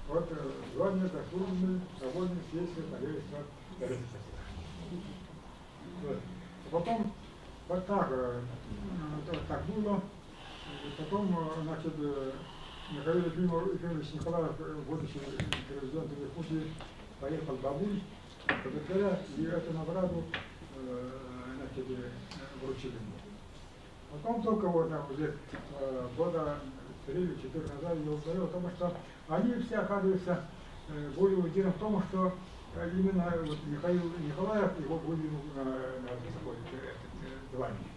вот звание заслуженный работник сельского хозяйства РСФСР. Потом вот так было. И потом, значит, Михаил Ефимович Николаев, будущий президент Якутии, поехал в Бабуль, и эту награду вручили мне. Потом только вот уже года 3 или 4 назад я узнал, потому что они все, оказывается, были уверены в том, что именно вот Михаил Николаев его выдвинул на звание.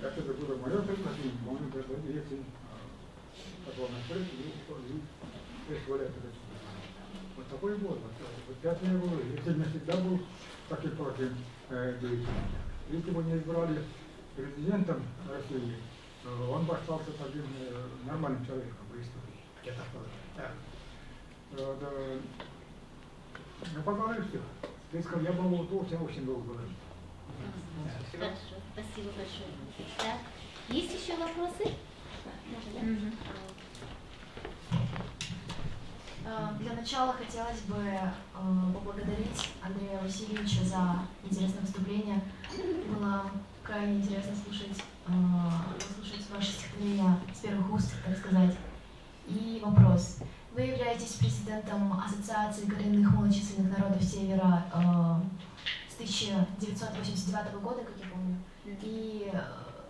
Это было мое предложение, он Ельцин потом открыть и присвоили это. Вот такой год. Вот 5 не было. Ельцин не всегда был таким против деятелем. Если бы не избрали президентом России, он бы остался таким нормальным человеком в истории. Это ну, пожалуй, все. Ты сказал, я был очень долго говорить. Хорошо, спасибо большое. Так, есть еще вопросы? Для начала хотелось бы поблагодарить Андрея Васильевича за интересное выступление. Было крайне интересно слушать ваши стихотворения с первых уст, так сказать. И вопрос. Вы являетесь президентом Ассоциации коренных малочисленных народов Севера с 1989 года, как я помню. И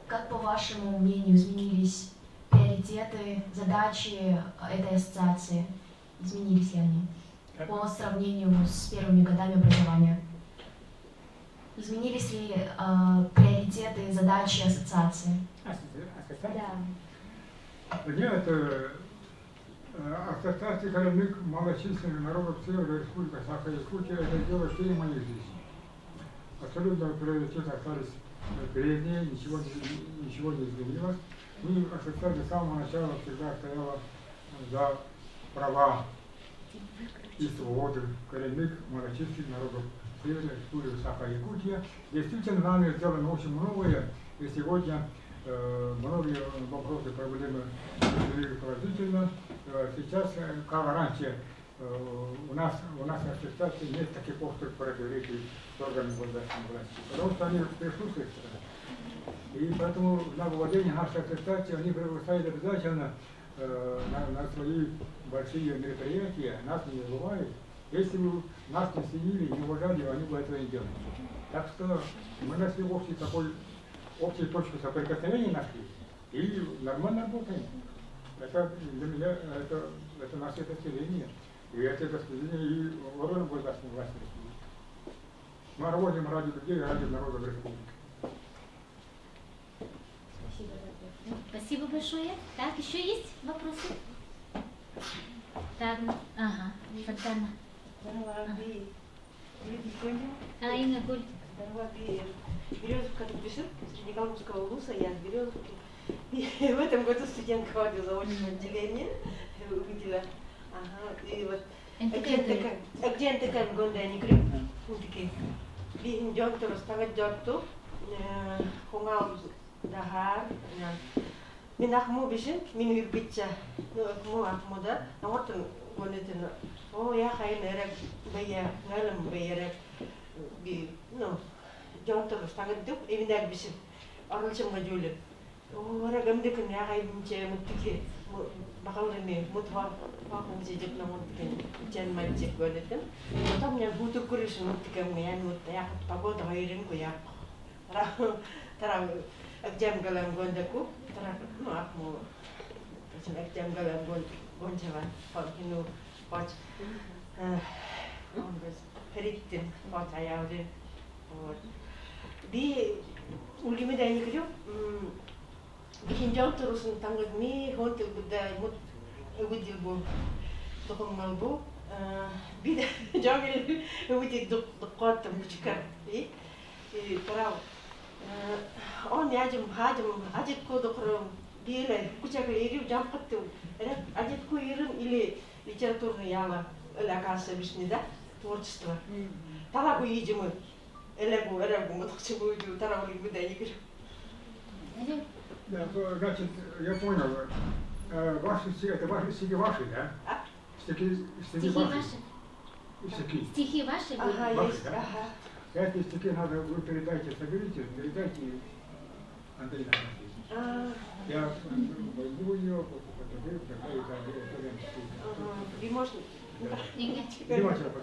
как, по вашему мнению, изменились приоритеты, задачи этой ассоциации? Изменились ли они по сравнению с первыми годами образования? Изменились ли приоритеты, задачи ассоциации? Да. Нет, ассоциация коренных малочисленных народов Севера Республики Саха-Якутия — это дело всей моей жизни. абсолютно приоритеты остались прежние, ничего не изменилось. И ассоциация с самого начала всегда стояла за права и свободы коренных малочисленных народов Севера, Республики Саха-Якутия. Действительно, нами сделано очень многое, и сегодня многие вопросы, проблемы решили положительно. Сейчас, как раньше, у нас в ассоциации нет таких острых противоречий с органами государственной власти, потому что они присутствуют. И поэтому на владение нашей ассоциации они приглашают обязательно на свои большие мероприятия, нас не забывают. Если бы нас не ценили, не уважали, они бы этого не делали. Так что мы нашли общую точку соприкосновения нашли и нормально работаем. Это для меня это наше достижение. И это достижение и органов государственной власти республики. Мы работаем ради людей, ради народа республики. Спасибо большое. Так, еще есть вопросы? Так, ага, Сардана. Инна Гуль. Березовка пишет среди Калмыцкого вуза, я с Березовки. И в этом году студентка ходила за очное отделение, увидела. Ага, и вот агентикан гонда не крик, такие. Бихин джонто расставать джонто, хунгал дahar, minakmu bisin, minu bica, mu akmuda, namorton gondetino. Oh ya kain erek bayar ngalam bayar bi no jontor stangat duk evindak bisin. Orang cuma jual. Oh orang gamde kan ya kain bica mutike, bakal ni muthwa bakal jejak namor bikin jan majek gondetin. Tapi yang butuh kuris mutike menyan mutaya pago dahirin ko ya. Tarang exam galam gondaku, tarang no akmu. Macam exam galam gondjawan, kalau Pode. Peritin, pode ayaurin. Di ultima dani kerja, bikin jauh terusin tanggal ni, hotel budaya mut, udil bu, dokong malbu, bida jauh ni, udil dekat tempat ni, terau. On ni ajam ajat ko dokong bila, kucak iri jam ketu, ajat ko irim ili. Литературная яма, оказывается, бешнеда, творчество. Тарагу едем, элегу, мы так себе уйдем, тарагу не буду, я не говорю. Значит, я понял, ваши стихи, это ваши стихи ваши, да? Стихи ваши. Стихи ваши? Ага, есть, ага. Эти стихи надо, вы передайте, соберите, передайте Андрею Анатольевичу. Я возьму ее, Wie moest het? Die was er ook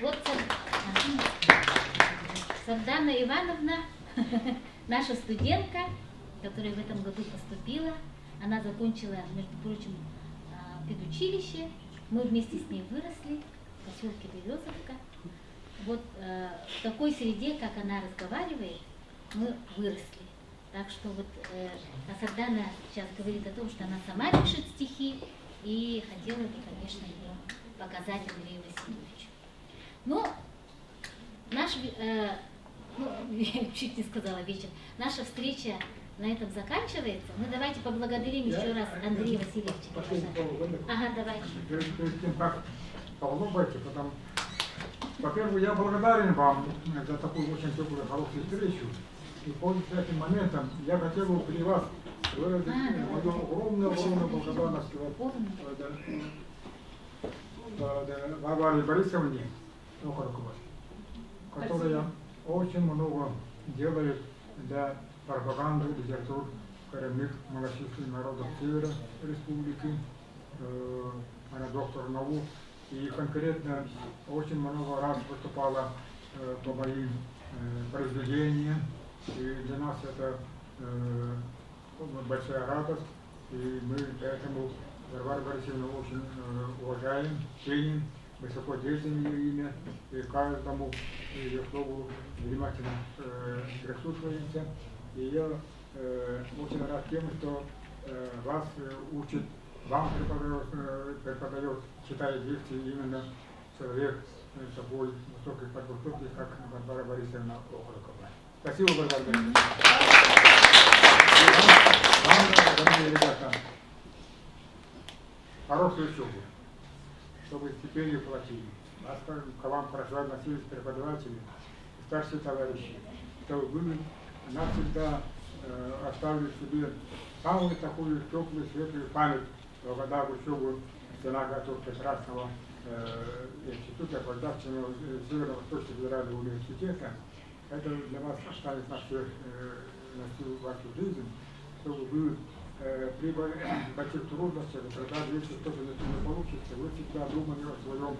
Вот Сардана Ивановна, наша студентка, которая в этом году поступила, она закончила, между прочим, педучилище. Мы вместе с ней выросли в поселке Березовка. Вот в такой среде, как она разговаривает, мы выросли. Так что вот Сардана сейчас говорит о том, что она сама пишет стихи, и хотела бы, конечно, ее показать Андрею Васильевичу. Но наш, чуть не сказала вечер, наша встреча на этом заканчивается. Ну давайте поблагодарим еще раз Андрея Васильевича. Ага, давайте. Перед тем, как полнобайте, потому, во-первых, я благодарен вам за такую очень теплую, хорошую встречу. И пользуясь этим моментом, я хотел бы при вас выразить мою огромную благодарность Варваре Борисовне, которая очень много делает для пропаганды литератур коренных малочисленных народов Севера Республики. Она доктор наук и конкретно очень много раз выступала по моим произведениям. И для нас это большая радость. И мы поэтому Варвару Борисовну очень уважаем, ценим, высоко держим ее имя. И каждому ее слову внимательно прислушиваемся. И я очень рад тем, что вас учит, вам преподает, читает лекции именно человек с такой высокой подготовки, как Варвара Борисовна Окорокова. Спасибо, Варвара Борисовна. Вам, дорогие ребята, хорошую учебу, чтобы теперь ее платили. К вам хорошо относились преподаватели, старшие товарищи, чтобы вы навсегда оставили себе самую такую теплую, светлую память в годах учебы Сенагатур Прекрасного института государственного Северо-Восточного федерального университета. Это для вас останется на всю вашу жизнь, чтобы вы при больших трудностях, когда если что-то не получится, вы всегда думали о своем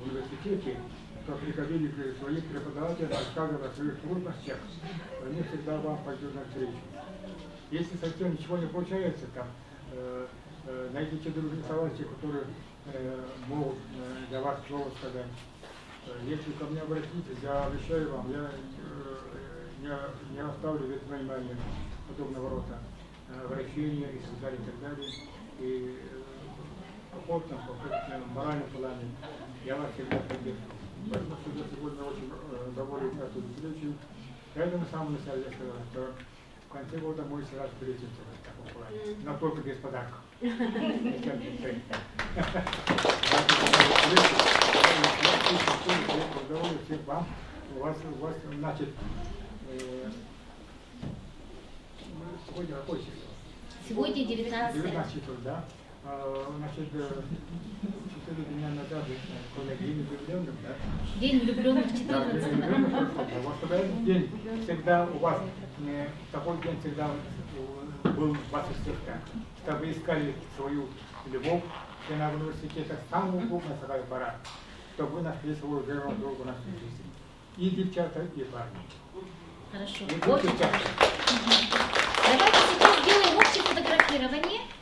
университете, что приходили к своим преподавателям, рассказывали о своих трудностях, они всегда вам пойдут навстречу. Если совсем ничего не получается, там, найдите других товарищей, которые могут для вас слово сказать. Если ко мне обратитесь, я обещаю вам, я не оставлю без внимания подобного рода вращения и так далее. И в опытном, в моральном плане я вас всегда поддерживаю. Поэтому что я сегодня очень доволен этой встречей. Поэтому с самого начала я сказал, что в конце года мы еще раз встретимся в таком плане, но только без подарков. Здоровья всех вам. У вас значит, сегодня какой число? Сегодня 19. 19 число, да. Значит, 4 дня назад, когда день влюбленных, да? День влюбленных 14. Да, день влюбленных прошел. Вот когда этот день всегда у вас, такой день всегда был в ваших сердцах, чтобы искали свою любовь в университетах, самую глубокую такая пора, чтобы вы нашли свою верную другу на жизни. И девчата, и парни. Хорошо. И Очень хорошо. Давайте сейчас сделаем общее фотографирование